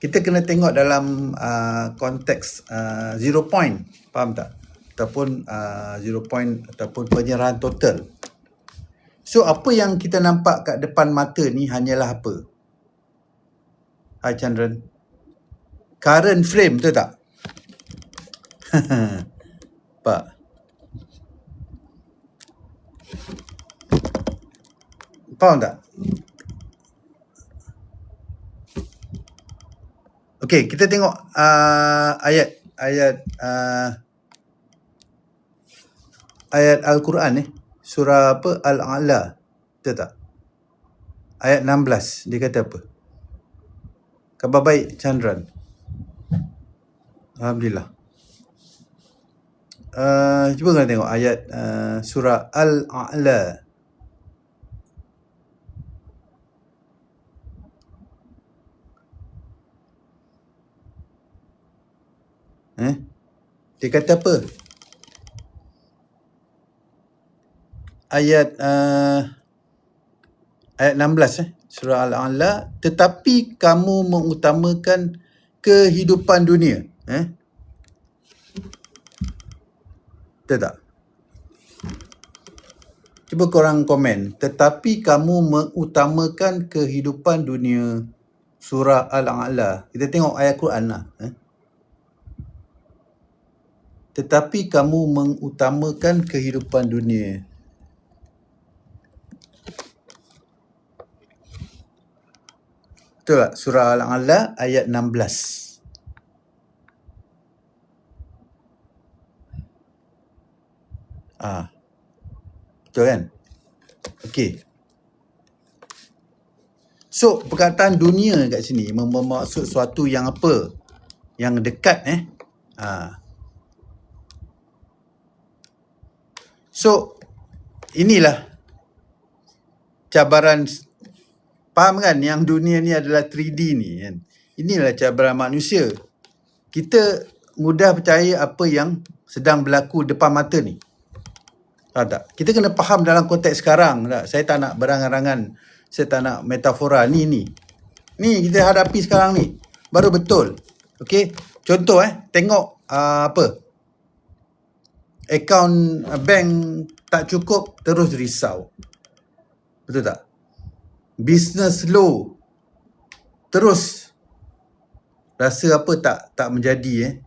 Kita kena tengok dalam konteks 0 point. Faham tak? Ataupun 0 point ataupun penyerahan total. So apa yang kita nampak kat depan mata ni hanyalah apa? Hai Chandran. Current frame, betul tak? Pak. Faham tak? Okey, kita tengok ayat Al-Quran surah apa? Al-A'la. Betul tak? Ayat 16 dia kata apa? Khabar baik Chandran. Alhamdulillah. Cuba kita tengok ayat surah Al-A'la. Dia kata apa? Ayat 16 surah Al-A'la, tetapi kamu mengutamakan kehidupan dunia. Betul tak? Cuba korang komen. Tetapi kamu mengutamakan kehidupan dunia. surah Al-A'la. Kita tengok ayat Quran lah. Tetapi kamu mengutamakan kehidupan dunia. Betul tak? Surah Al-A'la ayat 16. Betul kan? Okey. So, perkataan dunia kat sini bermaksud suatu yang apa? Yang dekat So, inilah cabaran, faham kan? Yang dunia ni adalah 3D ni kan? Inilah cabaran manusia. Kita mudah percaya apa yang sedang berlaku depan mata ni. Faham tak? Kita kena faham dalam konteks sekarang tak? Saya tak nak berangan-angan, saya tak nak metafora ni. Ni kita hadapi sekarang ni. Baru betul. Okey, contoh tengok akaun bank tak cukup, terus risau. Betul tak? Business slow, terus rasa apa tak menjadi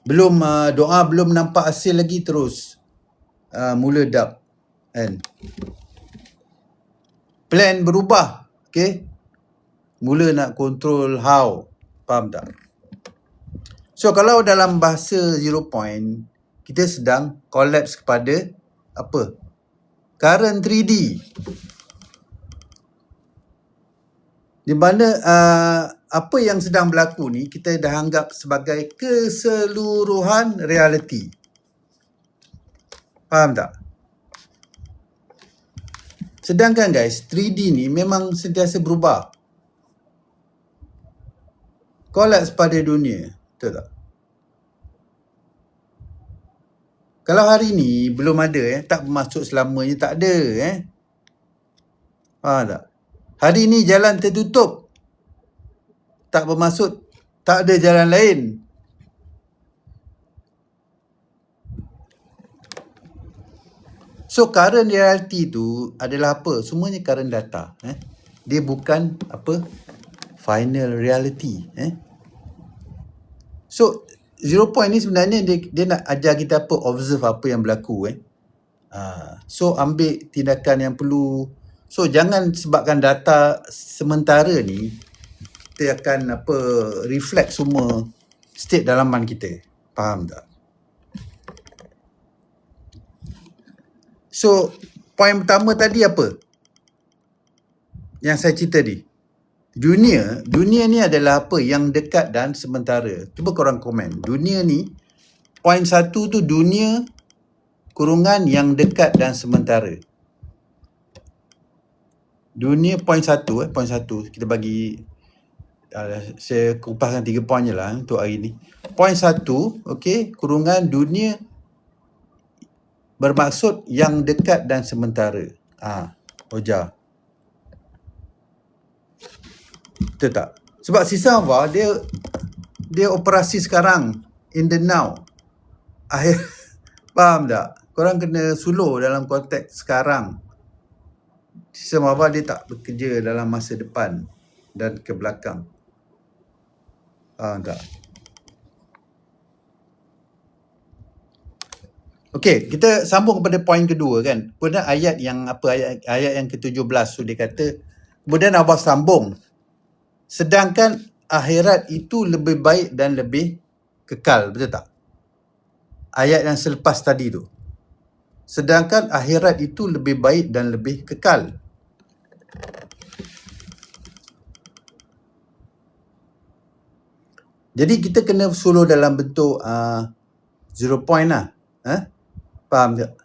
belum doa belum nampak hasil lagi, terus mula doubt kan. Plan berubah, okey, mula nak control how. Faham tak? So kalau dalam bahasa 0 point, kita sedang collapse kepada apa? Current 3D. Di mana apa yang sedang berlaku ni kita dah anggap sebagai keseluruhan realiti. Faham tak? Sedangkan guys, 3D ni memang sentiasa berubah. Collapse pada dunia. Betul tak? Kalau hari ni belum ada tak bermaksud selamanya tak ada Faham tak? Hari ni jalan tertutup, tak bermaksud tak ada jalan lain. So current reality tu adalah apa? Semuanya current data. Dia bukan apa? Final reality. So 0 point ni sebenarnya dia nak ajar kita apa? Observe apa yang berlaku. So ambil tindakan yang perlu. So jangan sebabkan data sementara ni kita akan reflect semua state dalaman kita. Faham tak? So poin pertama tadi apa? Yang saya cerita tadi. Dunia ni adalah apa? Yang dekat dan sementara. Cuba korang komen. Dunia ni, poin 1 tu dunia kurungan yang dekat dan sementara. Dunia poin 1 poin 1 kita bagi saya kupaskan 3 poin je lah untuk hari ni. Poin 1, okey, kurungan dunia bermaksud yang dekat dan sementara. Oja. Betul tak? Sebab sistem Allah dia operasi sekarang, in the now. Faham tak? Korang kena suluh dalam konteks sekarang. Sistem Allah dia tak bekerja dalam masa depan dan ke belakang. Faham tak? Okey, kita sambung kepada poin kedua kan. Kemudian ayat yang ayat yang ke-17 tu dia kata, kemudian Allah sambung, sedangkan akhirat itu lebih baik dan lebih kekal. Betul tak? Ayat yang selepas tadi tu. Sedangkan akhirat itu lebih baik dan lebih kekal. Jadi kita kena suluh dalam bentuk 0 point lah. Faham tak?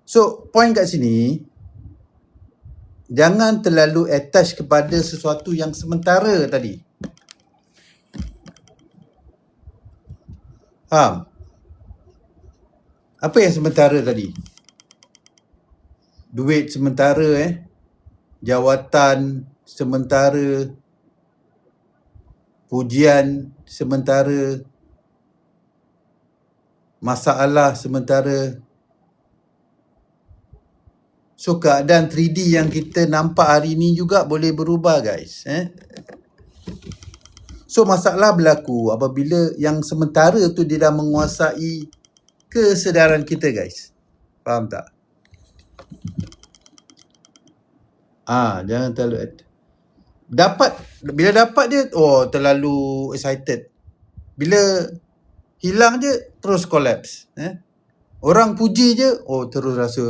So, point kat sini, jangan terlalu attach kepada sesuatu yang sementara tadi. Faham? Apa yang sementara tadi? Duit sementara, jawatan sementara, pujian sementara, masalah sementara. So keadaan 3D yang kita nampak hari ni juga boleh berubah guys. So masalah berlaku apabila yang sementara tu dia dah menguasai kesedaran kita guys. Faham tak? Jangan terlalu bila dapat dia terlalu excited. Bila hilang je terus collapse. Orang puji je terus rasa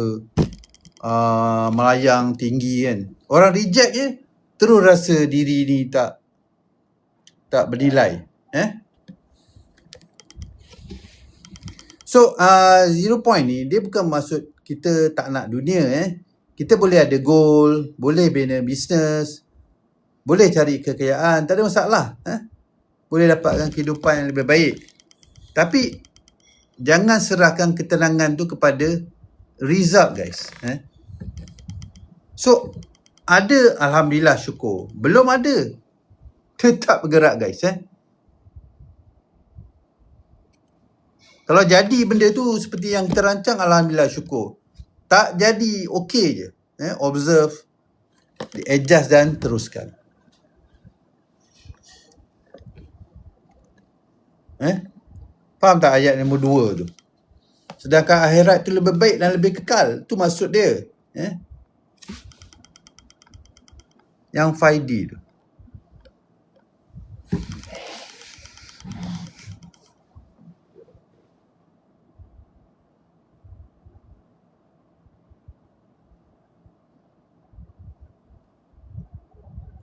melayang tinggi kan. Orang reject je terus rasa diri ni tak bernilai. So 0 point ni dia bukan maksud kita tak nak dunia. Kita boleh ada goal, boleh bina bisnes, boleh cari kekayaan, tak ada masalah. Boleh dapatkan kehidupan yang lebih baik. Tapi jangan serahkan ketenangan tu kepada result guys. So ada, alhamdulillah, syukur. Belum ada, tetap bergerak guys. Kalau jadi benda tu seperti yang kita rancang, alhamdulillah, syukur. Tak jadi, okey je. Observe, adjust dan teruskan. Faham tak ayat nombor 2 tu? Sedangkan akhirat tu lebih baik dan lebih kekal. Tu maksud dia. Yang 5D tu.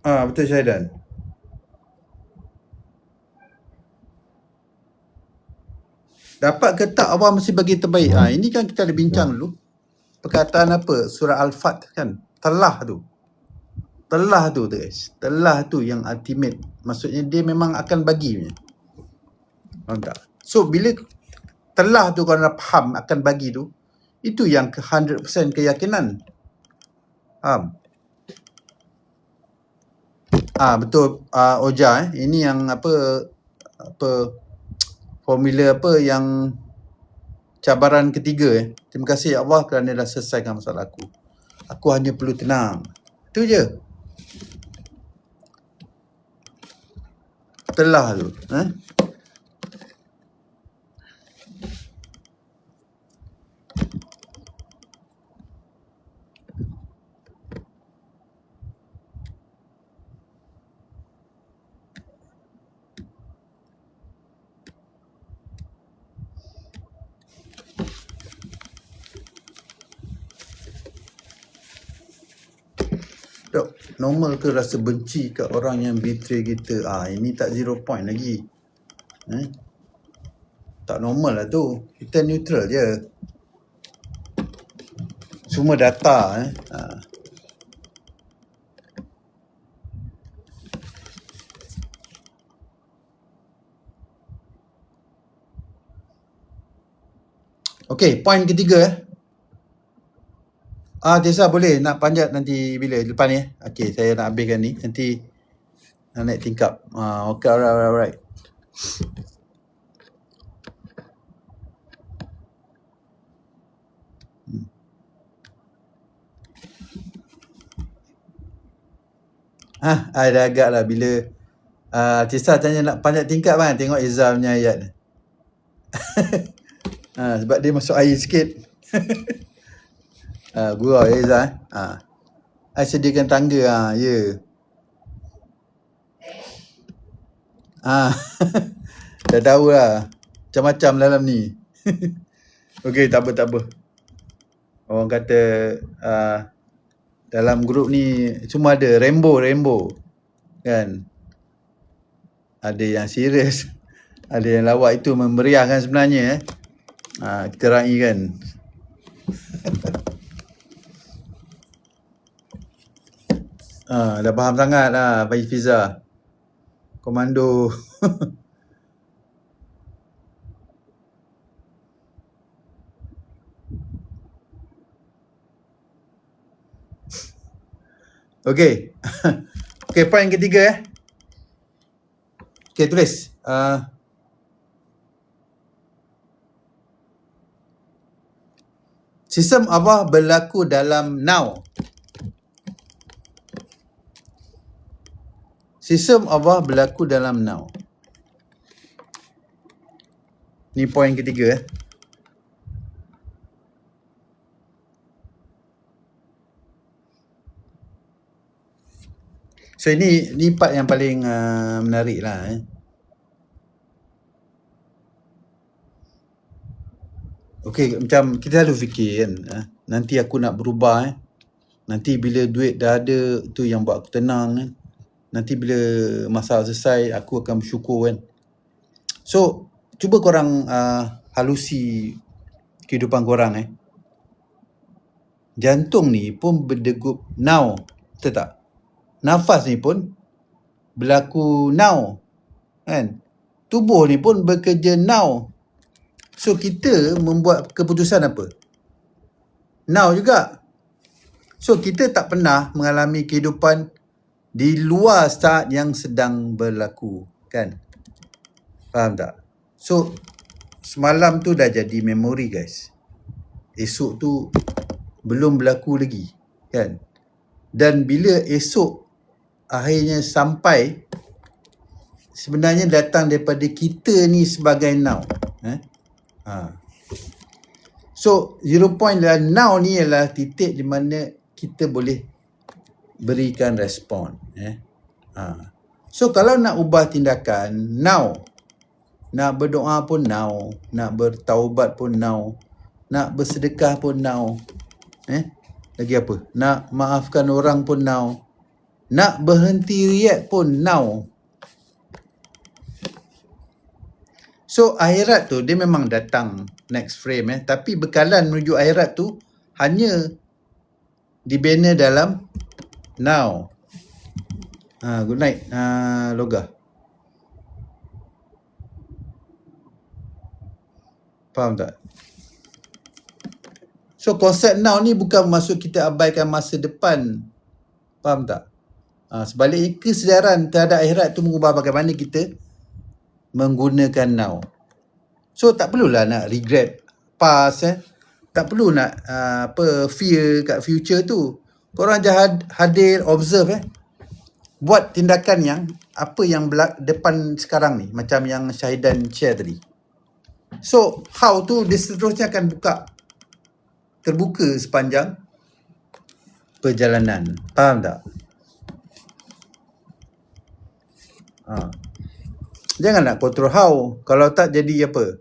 Betul Syaidan. Dapat ke tak Allah mesti bagi terbaik. Ini kan kita ada bincang dulu. Perkataan apa? Surah Al-Fat kan. Telah tu guys. Telah tu yang ultimate. Maksudnya dia memang akan bagi. Faham tak? So bila telah tu kau dah faham akan bagi tu, itu yang 100% keyakinan. Faham? Betul Oja. Ini yang apa formula apa yang cabaran ketiga. Terima kasih ya Allah kerana dah selesaikan masalah aku. Aku hanya perlu tenang. Itu je. Telah tu. Normal ke rasa benci kat orang yang betray kita? Ini tak 0 point lagi. Tak normal lah tu. Kita neutral je. Semua data. Okey, point ketiga. Tessa boleh nak panjat nanti bila? Lepas ni. Okey, saya nak habiskan ni. Nanti nak naik tingkap. Okay, alright. Dah agak lah bila Tessa tanya nak panjat tingkap kan. Tengok Izzah punya ayat. Sebab dia masuk air sikit. Gurau ya Izzah. I sediakan tangga. Ya. Dah tahu lah. Macam-macam dalam ni. Okey, tak apa. Orang kata dalam grup ni semua ada rainbow. Kan? Ada yang serius. Ada yang lawak. Itu memeriahkan sebenarnya. Kita raikan. Dah faham sangat lah Faiz Fiza. Komando. Okey. Okey, point ketiga. Okey, tulis. Sistem Allah berlaku dalam now. Sistem Allah berlaku dalam now. Ni poin ketiga. So ni part yang paling menarik lah. Okay, macam kita selalu fikir kan, nanti aku nak berubah. Nanti bila duit dah ada, tu yang buat aku tenang kan. Nanti bila masalah selesai, aku akan bersyukur kan. So, cuba korang halusi kehidupan korang. Jantung ni pun berdegup now, betul tak? Nafas ni pun berlaku now, kan? Tubuh ni pun bekerja now. So, kita membuat keputusan apa? Now juga. So, kita tak pernah mengalami kehidupan di luar saat yang sedang berlaku, kan? Faham tak? So, semalam tu dah jadi memori, guys. Esok tu belum berlaku lagi, kan? Dan bila esok akhirnya sampai, sebenarnya datang daripada kita ni sebagai now. So, 0 point dalam now ni ialah titik di mana kita boleh berikan respon. So, kalau nak ubah tindakan, now. Nak berdoa pun now. Nak bertaubat pun now. Nak bersedekah pun now. Lagi apa? Nak maafkan orang pun now. Nak berhenti riak pun now. So, akhirat tu dia memang datang next frame. Tapi bekalan menuju akhirat tu hanya dibina dalam now. Good night, Loga. Faham tak? So, konsep now ni bukan maksud kita abaikan masa depan. Faham tak? Sebaliknya, kesedaran terhadap akhirat tu mengubah bagaimana kita menggunakan now. So, tak perlulah nak regret past. Tak perlu nak fear kat future tu. Korang jangan hadir, observe. Buat tindakan yang apa yang depan sekarang ni. Macam yang Syahidan share tadi. So, how tu dia seterusnya akan terbuka sepanjang perjalanan. Faham tak? Jangan nak kontrol how. Kalau tak jadi apa?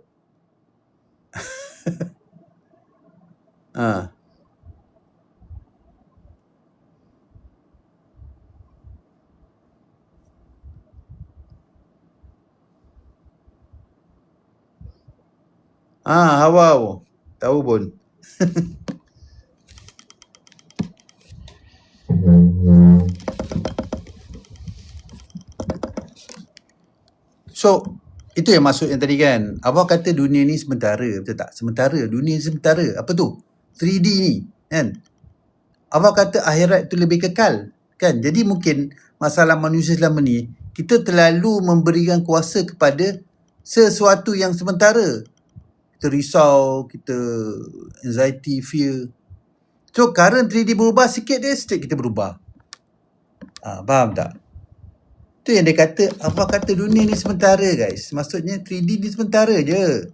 Hawa. Tahu pun. So, itu yang maksud yang tadi kan. Abah kata dunia ni sementara, betul tak? Sementara, dunia sementara. Apa tu? 3D ni, kan? Abah kata akhirat tu lebih kekal, kan? Jadi mungkin masalah manusia selama ni, kita terlalu memberikan kuasa kepada sesuatu yang sementara. Kita risau, kita anxiety, fear. So, current 3D berubah sikit dia, state kita berubah. Faham tak? Tu yang dia kata, apa kata dunia ni sementara, guys. Maksudnya 3D ni sementara je.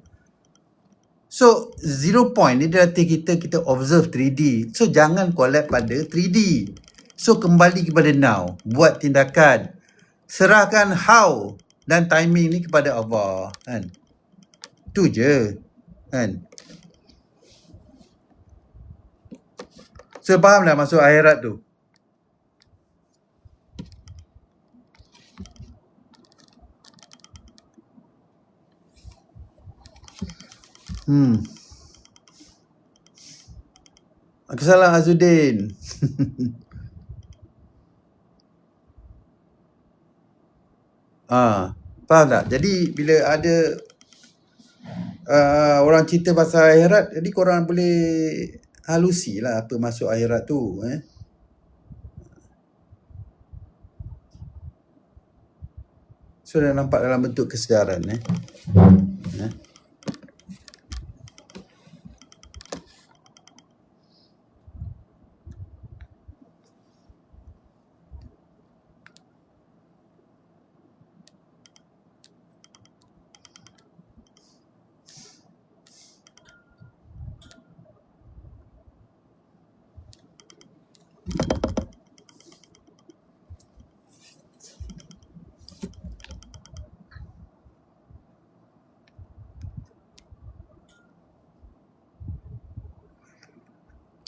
So, 0 point ni dia latih kita observe 3D. So, jangan collab pada 3D. So, kembali kepada now. Buat tindakan. Serahkan how dan timing ni kepada Allah, kan? Tu je, kan? So, faham dah masuk akhirat tu? Assalamualaikum Azuddin. Faham tak? Jadi bila ada orang cerita pasal akhirat, jadi korang boleh halusi lah apa masuk akhirat tu. So dah nampak dalam bentuk kesedaran.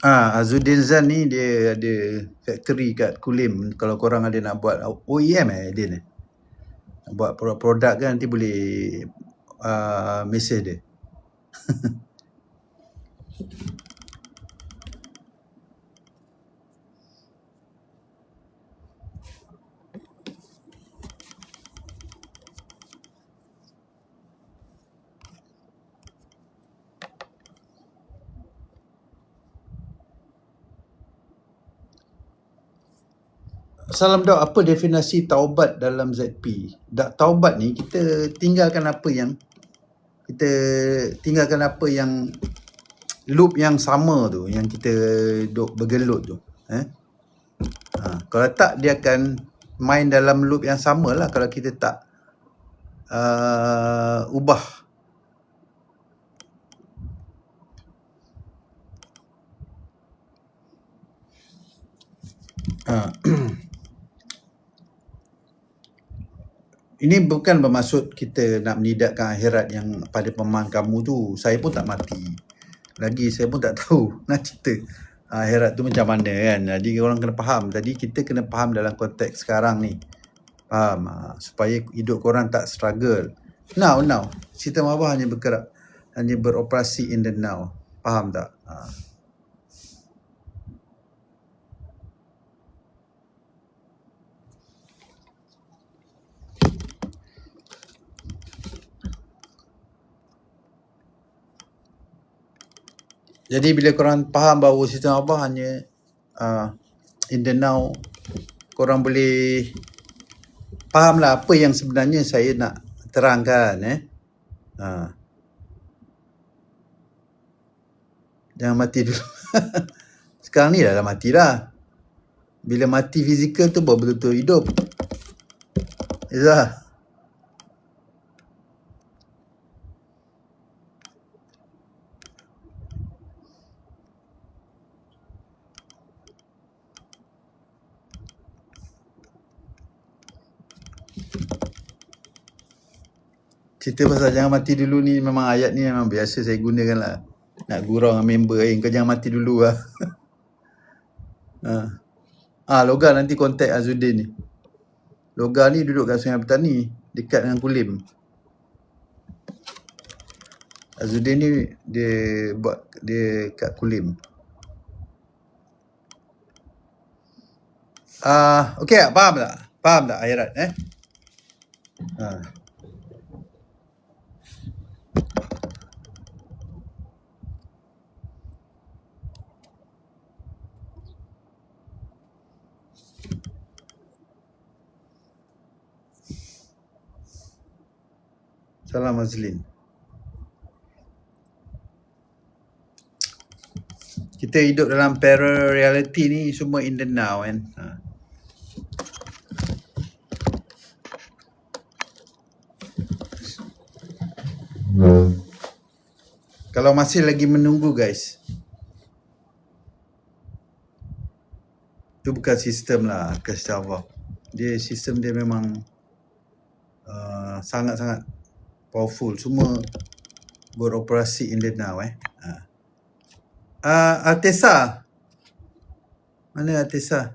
Azudin Zan ni dia ada factory kat Kulim. Kalau korang ada nak buat OEM dia ni. Nak buat produk kan nanti boleh mesej dia. Salam Dok, apa definisi taubat dalam ZP? Taubat ni kita tinggalkan apa yang loop yang sama tu, yang kita duk bergelut tu. Kalau tak dia akan main dalam loop yang sama lah kalau kita tak ubah. Ini bukan bermaksud kita nak menidakkan akhirat yang pada pemahaman kamu tu. Saya pun tak mati. Lagi saya pun tak tahu nak cerita akhirat tu macam mana kan. Jadi orang kena faham. Tadi kita kena faham dalam konteks sekarang ni. Faham? Supaya hidup korang tak struggle. Now. Sistem abah hanya bergerak, hanya beroperasi in the now. Faham tak? Jadi bila korang faham bahawa sistem abah hanya in the now, korang boleh faham lah apa yang sebenarnya saya nak terangkan. Jangan mati dulu. Sekarang ni dah mati dah. Bila mati fizikal tu baru betul-betul hidup. Izzah. Cerita pasal jangan mati dulu ni memang ayat ni memang biasa saya gunakan lah. Nak gurau dengan member, kau jangan mati dulu lah. Logar nanti kontak Azudin ni. Logar ni duduk kat Sungai Petani, dekat dengan Kulim. Azudin ni dia kat Kulim. Okey tak? Faham tak akhirat Salam Azlin. Kita hidup dalam parallel reality ni semua in the now kan. Kalau masih lagi menunggu guys, tu bukan sistem lah, kasih Allah. Sistem dia memang sangat-sangat powerful. Semua beroperasi in the now Altesa. Mana Altesa?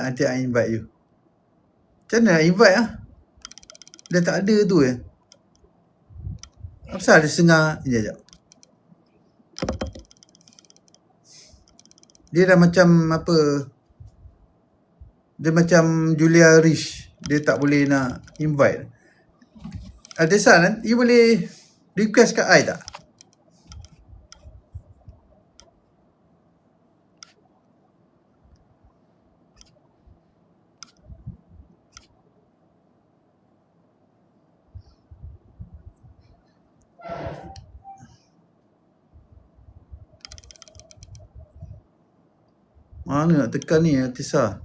Nanti I invite you. Macam mana nak invite Dah tak ada tu Apa dia sengah. Sekejap. Dia dah macam apa, dia macam Julia Rich. Dia tak boleh nak invite. Desa, you boleh request kat I tak? Mana nak tekan ni Tisa?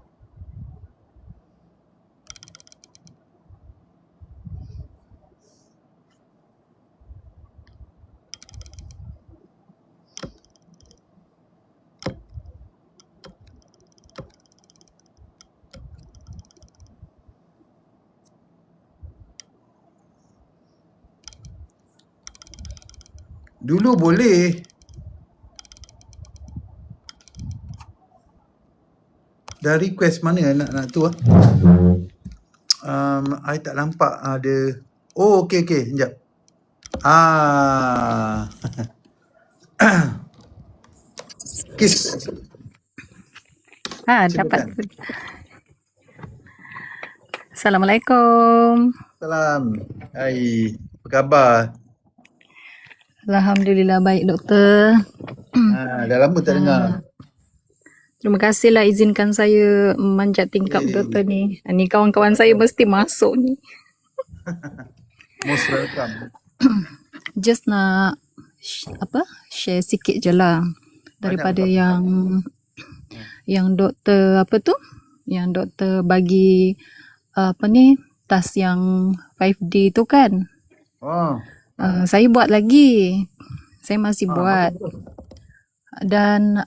Dulu boleh. Dah request mana nak tu ah. I tak nampak ada. Oh, okey. Sekejap. Kis. Dapat. Silakan. Assalamualaikum. Salam. Hai. Apa khabar? Alhamdulillah baik, doktor. Dah lama tak dengar. Terima kasihlah izinkan saya memanjat tingkap doktor ni. Ni kawan-kawan saya mesti masuk ni. Most welcome. Just nak share sikit je lah daripada yang doktor yang doktor bagi task yang 5D tu kan. Saya buat lagi. Saya masih buat. Dan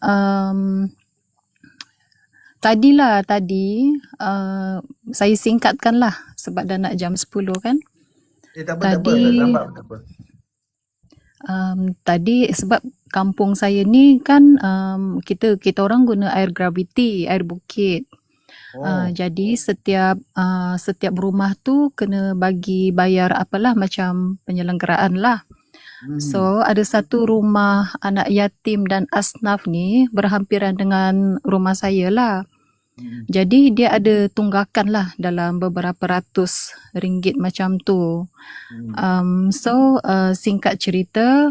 tadi saya singkatkan lah sebab dah nak jam 10 kan. Tak apa. Tadi sebab kampung saya ni kan kita orang guna air graviti, air bukit. Jadi setiap rumah tu kena bagi bayar apalah macam penyelenggaraan lah. So ada satu rumah anak yatim dan asnaf ni berhampiran dengan rumah saya lah. Jadi dia ada tunggakan lah dalam beberapa ratus ringgit macam tu. Singkat cerita,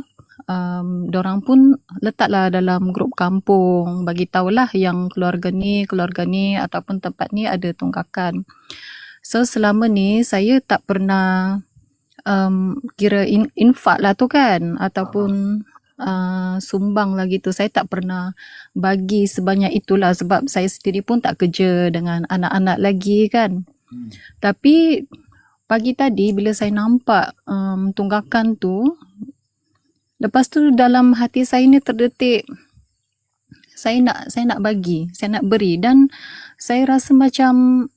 dorang pun letaklah dalam grup kampung, bagi tahulah yang keluarga ni ataupun tempat ni ada tunggakan. So selama ni saya tak pernah kira infak lah tu kan, ataupun sumbang lah gitu. Saya tak pernah bagi sebanyak itulah sebab saya sendiri pun tak kerja dengan anak-anak lagi kan. Tapi pagi tadi bila saya nampak tunggakan tu, lepas tu dalam hati saya ni terdetik, saya nak bagi, saya nak beri, dan saya rasa macam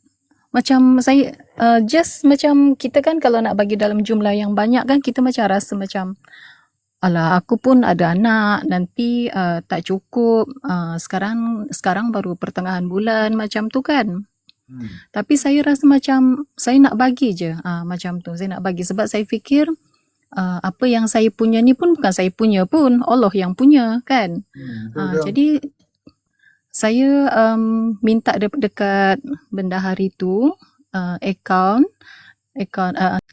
saya just macam kita kan kalau nak bagi dalam jumlah yang banyak kan, kita macam rasa macam alah aku pun ada anak, nanti tak cukup, sekarang baru pertengahan bulan macam tu kan. Tapi saya rasa macam saya nak bagi je, macam tu saya nak bagi sebab saya fikir apa yang saya punya ni pun bukan saya punya pun, Allah yang punya kan. Jadi saya minta dekat bendahari tu akaun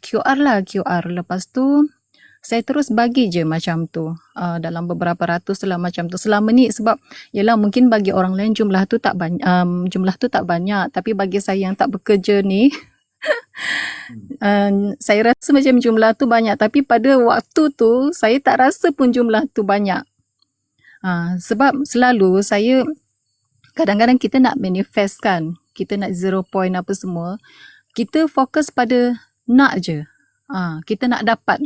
QR. Lepas tu saya terus bagi je macam tu, dalam beberapa ratus lah macam tu selama ni. Sebab yelah mungkin bagi orang lain jumlah tu tak banyak, tapi bagi saya yang tak bekerja ni saya rasa macam jumlah tu banyak, tapi pada waktu tu saya tak rasa pun jumlah tu banyak. Sebab selalu saya kadang-kadang kita nak manifest kan, kita nak 0 point apa semua, kita fokus pada nak je. Kita nak dapat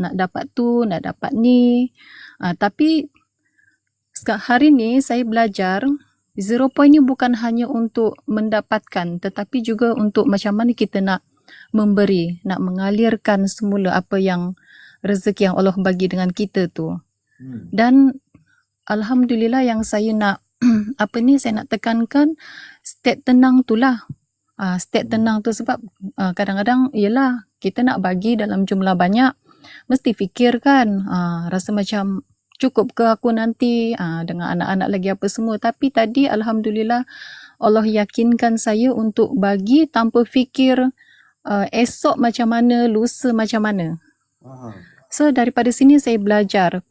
tu, nak dapat ni. Tapi hari ni saya belajar 0 point ni bukan hanya untuk mendapatkan, tetapi juga untuk macam mana kita nak memberi, nak mengalirkan semula apa yang rezeki yang Allah bagi dengan kita tu. Dan alhamdulillah yang saya nak saya nak tekankan state tenang tu lah. State tenang tu sebab kadang-kadang yelah kita nak bagi dalam jumlah banyak, mesti fikir kan, rasa macam cukup ke aku nanti dengan anak-anak lagi apa semua. Tapi tadi alhamdulillah Allah yakinkan saya untuk bagi tanpa fikir esok macam mana, lusa macam mana. So daripada sini saya belajar,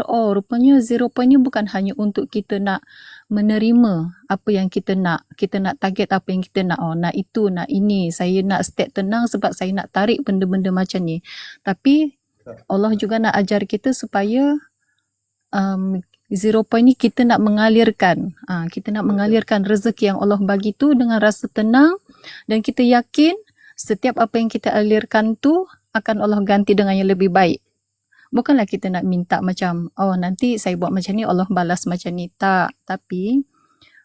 oh rupanya 0 point ni bukan hanya untuk kita nak menerima apa yang kita nak target apa yang kita nak, nak itu, nak ini, saya nak state tenang sebab saya nak tarik benda-benda macam ni. Tapi Allah juga nak ajar kita supaya 0 point ni kita nak mengalirkan, rezeki yang Allah bagi tu dengan rasa tenang, dan kita yakin setiap apa yang kita alirkan tu akan Allah ganti dengan yang lebih baik. Bukanlah kita nak minta macam, nanti saya buat macam ni Allah balas macam ni, tak. Tapi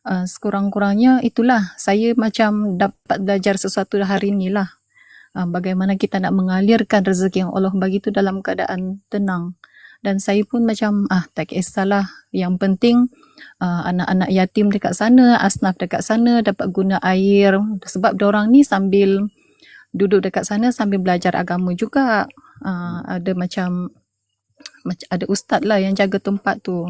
sekurang-kurangnya itulah, saya macam dapat belajar sesuatu hari ni lah, bagaimana kita nak mengalirkan rezeki yang Allah bagi tu dalam keadaan tenang, Dan saya pun macam tak kisahlah, yang penting anak-anak yatim dekat sana, asnaf dekat sana dapat guna air, sebab diorang ni sambil duduk dekat sana sambil belajar agama juga. Ada macam ada ustaz lah yang jaga tempat tu.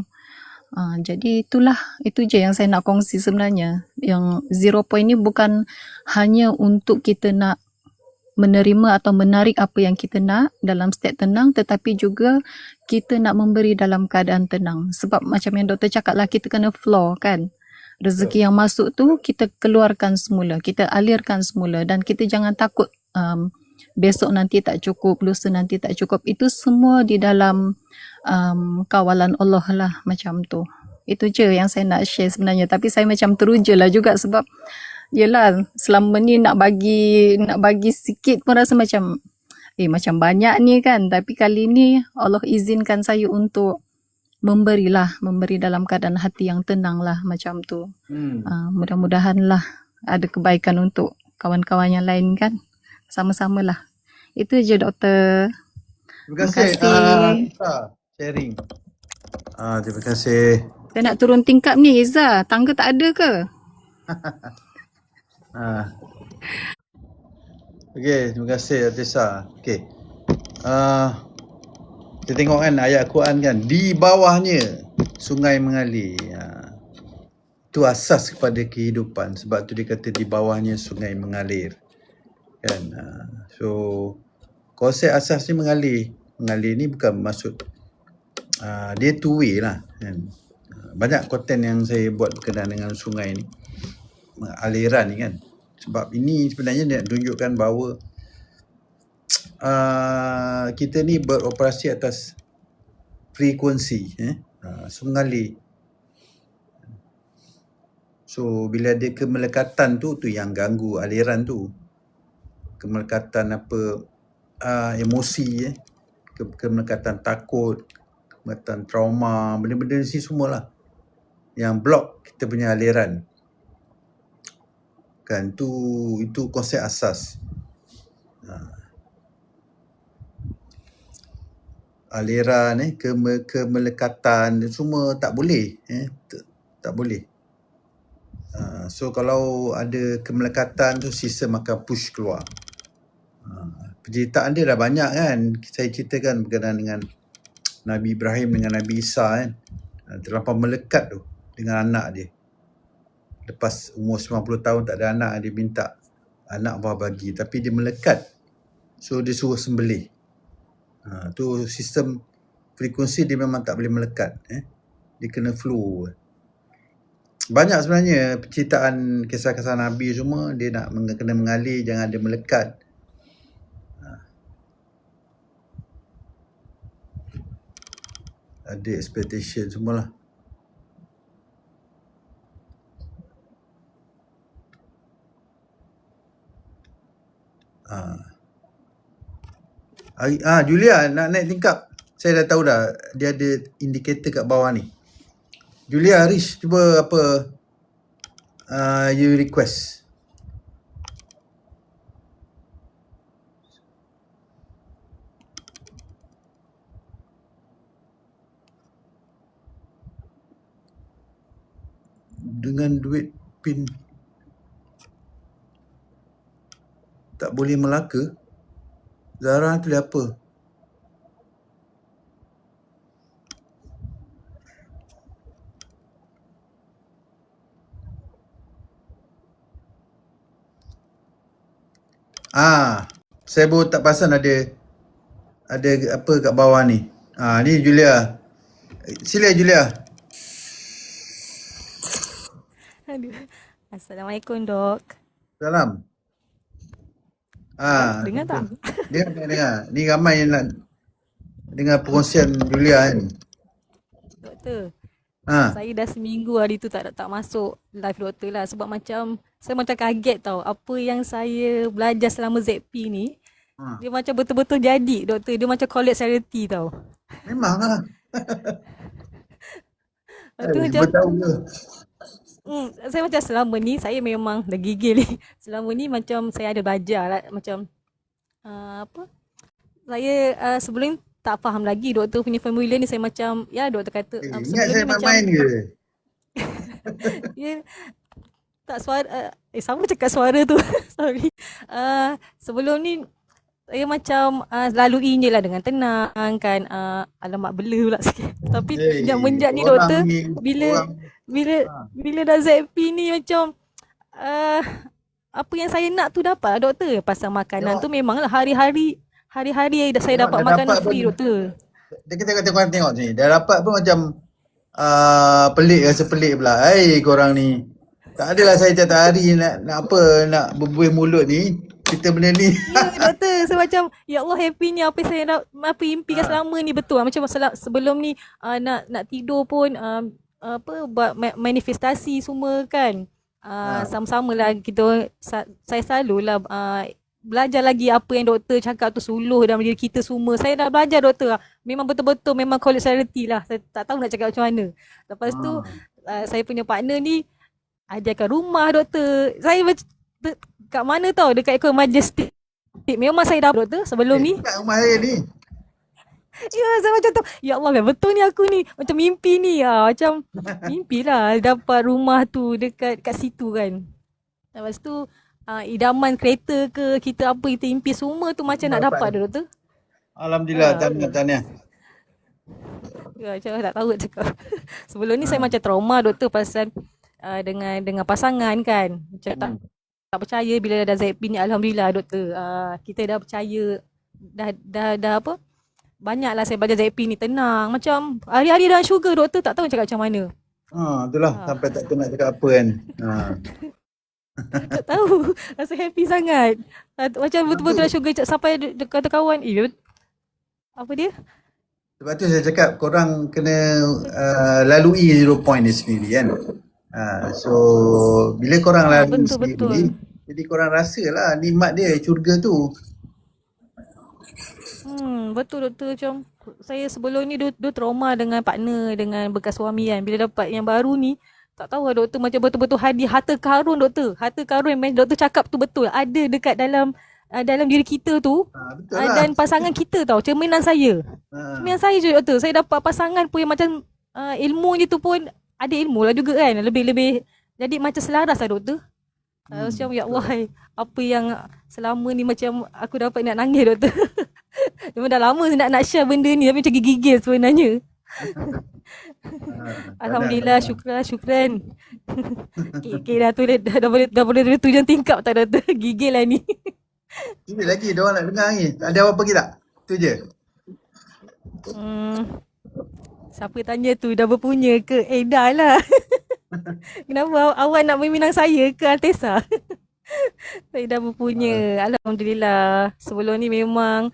Jadi itu je yang saya nak kongsi sebenarnya. Yang 0 point ni bukan hanya untuk kita nak menerima atau menarik apa yang kita nak dalam state tenang, tetapi juga kita nak memberi dalam keadaan tenang. Sebab macam yang doktor cakap lah, kita kena flow kan. Rezeki yang masuk tu kita keluarkan semula, kita alirkan semula, dan kita jangan takut besok nanti tak cukup, lusa nanti tak cukup. Itu semua di dalam kawalan Allah lah, macam tu. Itu je yang saya nak share sebenarnya. Tapi saya macam teruja lah juga sebab yelah, selama ni nak bagi sikit pun rasa macam macam banyak ni kan. Tapi kali ni Allah izinkan saya untuk memberi dalam keadaan hati yang tenang lah, macam tu. Mudah-mudahan lah ada kebaikan untuk kawan-kawan yang lain kan. Sama-sama lah. Itu je doktor. Terima kasih. Sharing. Terima kasih. Saya nak turun tingkap ni, Izzah. Tangga tak ada ke? Okey, terima kasih Tessa. Okey. Kita tengok kan ayat Quran kan, di bawahnya sungai mengalir. Itu asas kepada kehidupan. Sebab tu dia kata di bawahnya sungai mengalir. Kan? So konsep asas ni mengalir ni bukan maksud dia two way lah kan. Banyak konten yang saya buat berkenaan dengan sungai ni, aliran ni kan. Sebab ini sebenarnya nak tunjukkan bahawa kita ni beroperasi atas frekuensi mengalir. So bila ada kemelekatan tu yang ganggu aliran tu. Kemelekatan emosi, kemelekatan takut, kemelekatan trauma, benda-benda ni semualah yang block kita punya aliran. Kan itu konsep asas. Aliran kemelekatan semua tak boleh tak boleh. So kalau ada kemelekatan tu, sistem akan push keluar. Penceritaan dia dah banyak kan. Saya ceritakan berkenaan dengan Nabi Ibrahim dengan Nabi Isa kan. Terlampau melekat tu dengan anak dia. Lepas umur 90 tahun tak ada anak, dia minta anak Allah bagi. Tapi dia melekat. So dia suruh sembelih. Tu sistem frekuensi dia memang tak boleh melekat. Dia kena flow. Banyak sebenarnya penceritaan kisah-kisah Nabi semua, dia nak kena mengalir, jangan dia melekat. Ada expectation semualah. Julia nak naik tingkap. Saya dah tahu dah, dia ada indikator kat bawah ni. Julia, Rish, cuba apa you request. Dengan duit pin tak boleh melaka. Zara tu apa? Saya baru tak perasan ada apa kat bawah ni. Ni Julia. Sila Julia. Aduh. Assalamualaikum, Dok. Salam. Dengar tak? Dengar. Ni ramai yang nak dengar perkongsian Julia kan. Doktor. Saya dah seminggu hari tu tak masuk live doktor lah. Sebab saya macam kaget tau. Apa yang saya belajar selama ZP ni, dia macam betul-betul jadi, doktor. Dia macam collect charity tau. Memang lah. Macam saya macam selama ni, saya memang dah gigil ni. Selama ni macam saya ada belajar lah. Macam, saya sebelum tak faham lagi doktor punya formula ni. Saya macam, ya doktor kata Ingat sebelum saya ni macam main-main ke? ya, tak suara sama cakap suara tu. Sorry. Sebelum ni saya macam lalui je lah dengan tenang kan. Alamak bela pula sikit. Tapi sejak menjak ni Orang doktor, ni, bila orang bila bila dah ZP ni macam apa yang saya nak tu dapat lah doktor. Pasal makanan Tengok. tu memanglah hari-hari saya Tengok, dapat dah makanan dapat free pun. doktor. Tengok sini. Dah dapat pun macam pelik, rasa pelik pula. Korang ni. Tak adalah saya tiap hari nak nak berbuih mulut ni. Kita benda ni. Ya doktor, saya macam ya Allah happynya apa yang saya nak, apa impikan selama ni betul. Macam sebelum ni nak tidur pun buat manifestasi semua kan. Sama-sama lah kita, saya selalulah belajar lagi apa yang doktor cakap tu suluh dalam diri kita semua. Saya dah belajar doktor. Memang betul-betul memang causality lah. Saya tak tahu nak cakap macam mana. Lepas tu saya punya partner ni ajarkan rumah doktor. Saya kat mana tau, dekat Eco Majestic. Memang saya dah doktor sebelum ni. Kat rumah saya ni. Ya, saya macam tu. Ya Allah, betul ni aku ni. Macam mimpi ni. Macam mimpi lah dapat rumah tu dekat kat situ kan. Lepas tu idaman kereta ke, kita apa kita impi semua tu macam nak dapat dah doktor. Alhamdulillah, tahniah. Ya, macam tak tahu nak cakap. Sebelum ni saya macam trauma doktor pasal dengan pasangan kan. Macam tak percaya bila dah ZP ni. Alhamdulillah doktor. Kita dah percaya. Dah apa? Banyaklah saya belajar ZP ni, tenang. Macam hari-hari dalam sugar doktor, tak tahu cakap macam mana. Itulah sampai tak tahu nak cakap apa kan. Tak tahu. Rasa happy sangat. Macam betul-betul dalam sugar sampai kata kawan, apa dia? Sebab tu saya cakap korang kena lalui 0 point ni sendiri kan. So bila korang lalui sendiri, jadi korang rasalah nikmat dia, syurga tu. Betul doktor. Macam saya sebelum ni dua trauma dengan partner, dengan bekas suami kan. Bila dapat yang baru ni, tak tahu lah doktor, macam betul-betul hadiah harta karun doktor. Harta karun yang doktor cakap tu betul. Ada dekat dalam diri kita tu. Betul lah. Dan pasangan kita tau, cerminan saya. Cerminan saya je doktor. Saya dapat pasangan pun yang macam ilmunya tu pun ada ilmu lah juga kan. Lebih-lebih jadi macam selaras lah doktor. Macam ya Allah, apa yang selama ni macam aku dapat nak nangis doktor. Memang dah lama nak share benda ni tapi macam gigil sebenarnya. Alhamdulillah, syukran. Okay, dah boleh tujuan tingkap tak doktor? Gigil lah ni. Ini lagi dia orang nak dengar ni. Ada apa-apa lagi tak? Tu je. Siapa tanya tu dah berpunya ke? Dah lah. Kenapa awak nak meminang saya ke Altesa? Saya dah berpunya. Alhamdulillah. Sebelum ni memang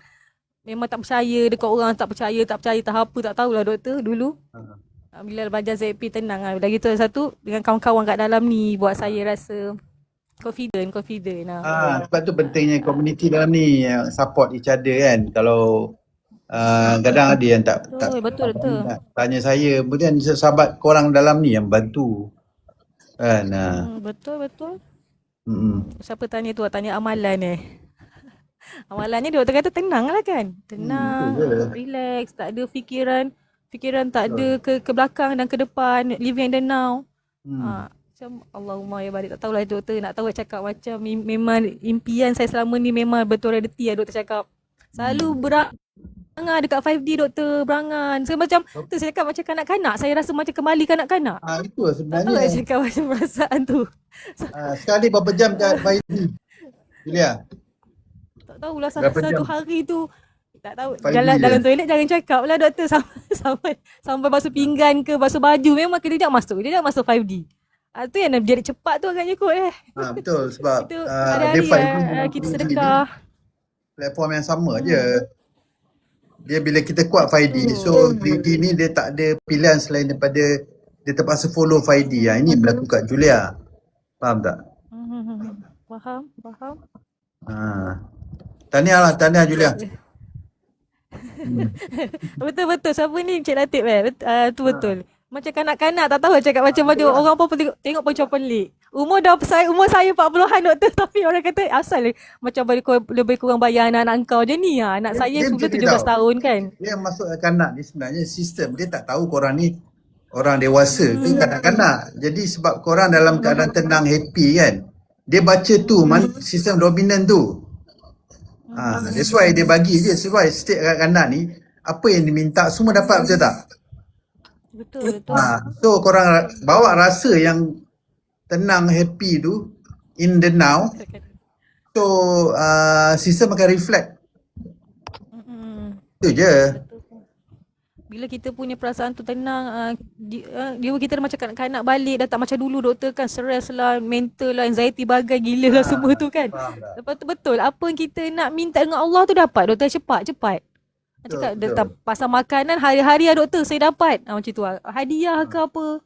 tak percaya dekat orang, tak percaya tak apa, tak tahulah doktor dulu. Bila belajar ZP tenang lah. Dah gitu satu dengan kawan-kawan kat dalam ni buat saya rasa confident lah. Sebab tu pentingnya community dalam ni, support each other kan. Kalau kadang ada yang tak betul. tanya saya, kemudian sahabat korang dalam ni yang bantu kan. Betul. Siapa tanya tu, tanya amalan Amalan ni doktor kata tenang lah kan. Tenang, relax, tak ada fikiran tak ada ke belakang dan ke depan, living in the now. Macam Allahumma ya barik, tak tahulah doktor nak tahu cakap macam memang impian saya selama ni memang betul reality lah doktor cakap. Selalu berangan dekat 5D doktor, berangan. Saya macam tu saya cakap macam kanak-kanak, saya rasa macam kembali kanak-kanak. Itu lah sebenarnya. Tak tahu saya cakap macam perasaan tu. Sekali berapa jam kat 5D? Julia? Tak tahulah satu hari tu. Tak tahu. 5D Jalan dalam toilet jangan cakap lah doktor, sampai basuh pinggan ke basuh baju memang kejap masuk 5D. Tu yang jadi cepat tu agaknya kot Betul sebab itu hari-hari kita sedekah. Platform yang sama je. Dia bila kita kuat 5D, so 3D ni dia tak ada pilihan selain daripada dia terpaksa follow 5D. Ini berlaku kat Julia. Faham tak? Faham. Tahniah Julia. Betul. Siapa ni Cik Latif tu betul. Macam kanak-kanak tak tahu cakap macam mana orang apa tengok macam pelik. Umur saya 40-an doktor tapi orang kata asal macam lebih kurang bayar anak-anak kau je ni. Anak saya Dia sudah macam ni 17 tau. tahun kan. Dia masuk kanak ni sebenarnya sistem. Dia tak tahu korang ni orang dewasa ke kanak-kanak. Jadi sebab korang dalam keadaan tenang, happy kan. Dia baca tu, sistem dominan tu. That's why dia bagi je. Sebab setiap kanak-kanak ni, apa yang diminta semua dapat, betul tak? Betul. So korang bawa rasa yang tenang, happy tu in the now. So sistem akan reflect. Itu je. Bila kita punya perasaan tu tenang, jiwa kita dah macam kanak-kanak balik, dah tak macam dulu doktor kan, stress lah, mental lah, anxiety bagai gila lah semua tu kan. Lepas tu betul, apa yang kita nak minta dengan Allah tu dapat doktor, cepat. Cakap tak pasal makanan hari-hari lah doktor saya dapat. Macam tu lah. Hadiah ke apa,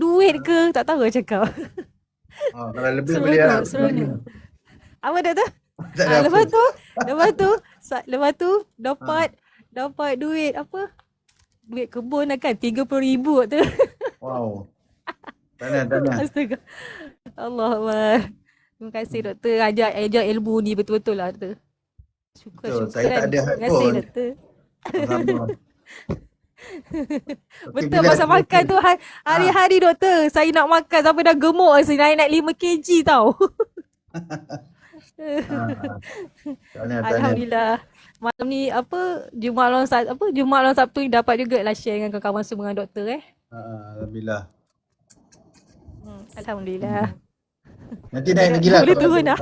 duit ke, tak tahu cakap. Kalau lebih boleh harap. Apa doktor? Lepas tu dapat duit apa? Duit kebun lah kan, 30,000 tu. Wow. Tanah. Astaga. Allah. Terima kasih doktor ajar ilmu ni betul-betul lah doktor. Syukur. Saya tak ada hak Terima kasih pun. doktor. Okay, Betul pasal makan tu hari-hari doktor. Saya nak makan sampai dah gemuk saya naik 5 kg tau. Alhamdulillah. Malam ni Jumaat malam Sabtu ni dapat juga lah share dengan kawan-kawan semua dengan doktor Alhamdulillah. Alhamdulillah. Nanti naik lagi lah. Boleh turun dah.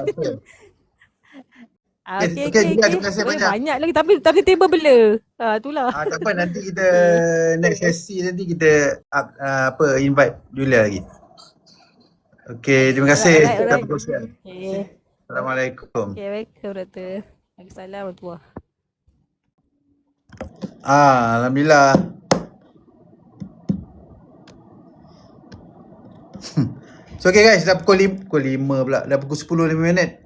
Okay, terima kasih banyak. Banyak lagi tapi table blur. Itulah. Tak apa, nanti kita next sesi nanti kita invite Julia lagi. Okay, terima kasih. Alright. Okay. Assalamualaikum. Okay, welcome doktor. Waalaikumsalam warahmatullahi. Alhamdulillah. So okay guys, dah pukul 5 pula. Dah pukul 10 minit.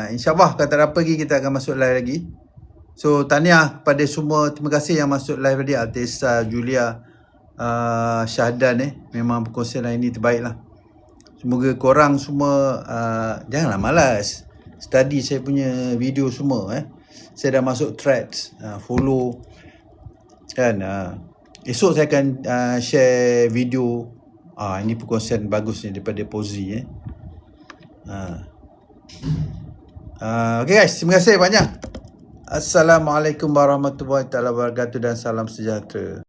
InsyaAllah kalau tak ada apa lagi kita akan masuk live lagi. So tahniah kepada semua, terima kasih yang masuk live tadi. Altesa, Julia, Syahdan memang perkongsian hari ni terbaik lah. Semoga korang semua janganlah malas study saya punya video semua. Saya dah masuk threads, follow kan. Esok saya akan share video. Ini perkongsian bagus ni daripada Pozi. Okay guys, terima kasih banyak. Assalamualaikum warahmatullahi wabarakatuh dan salam sejahtera.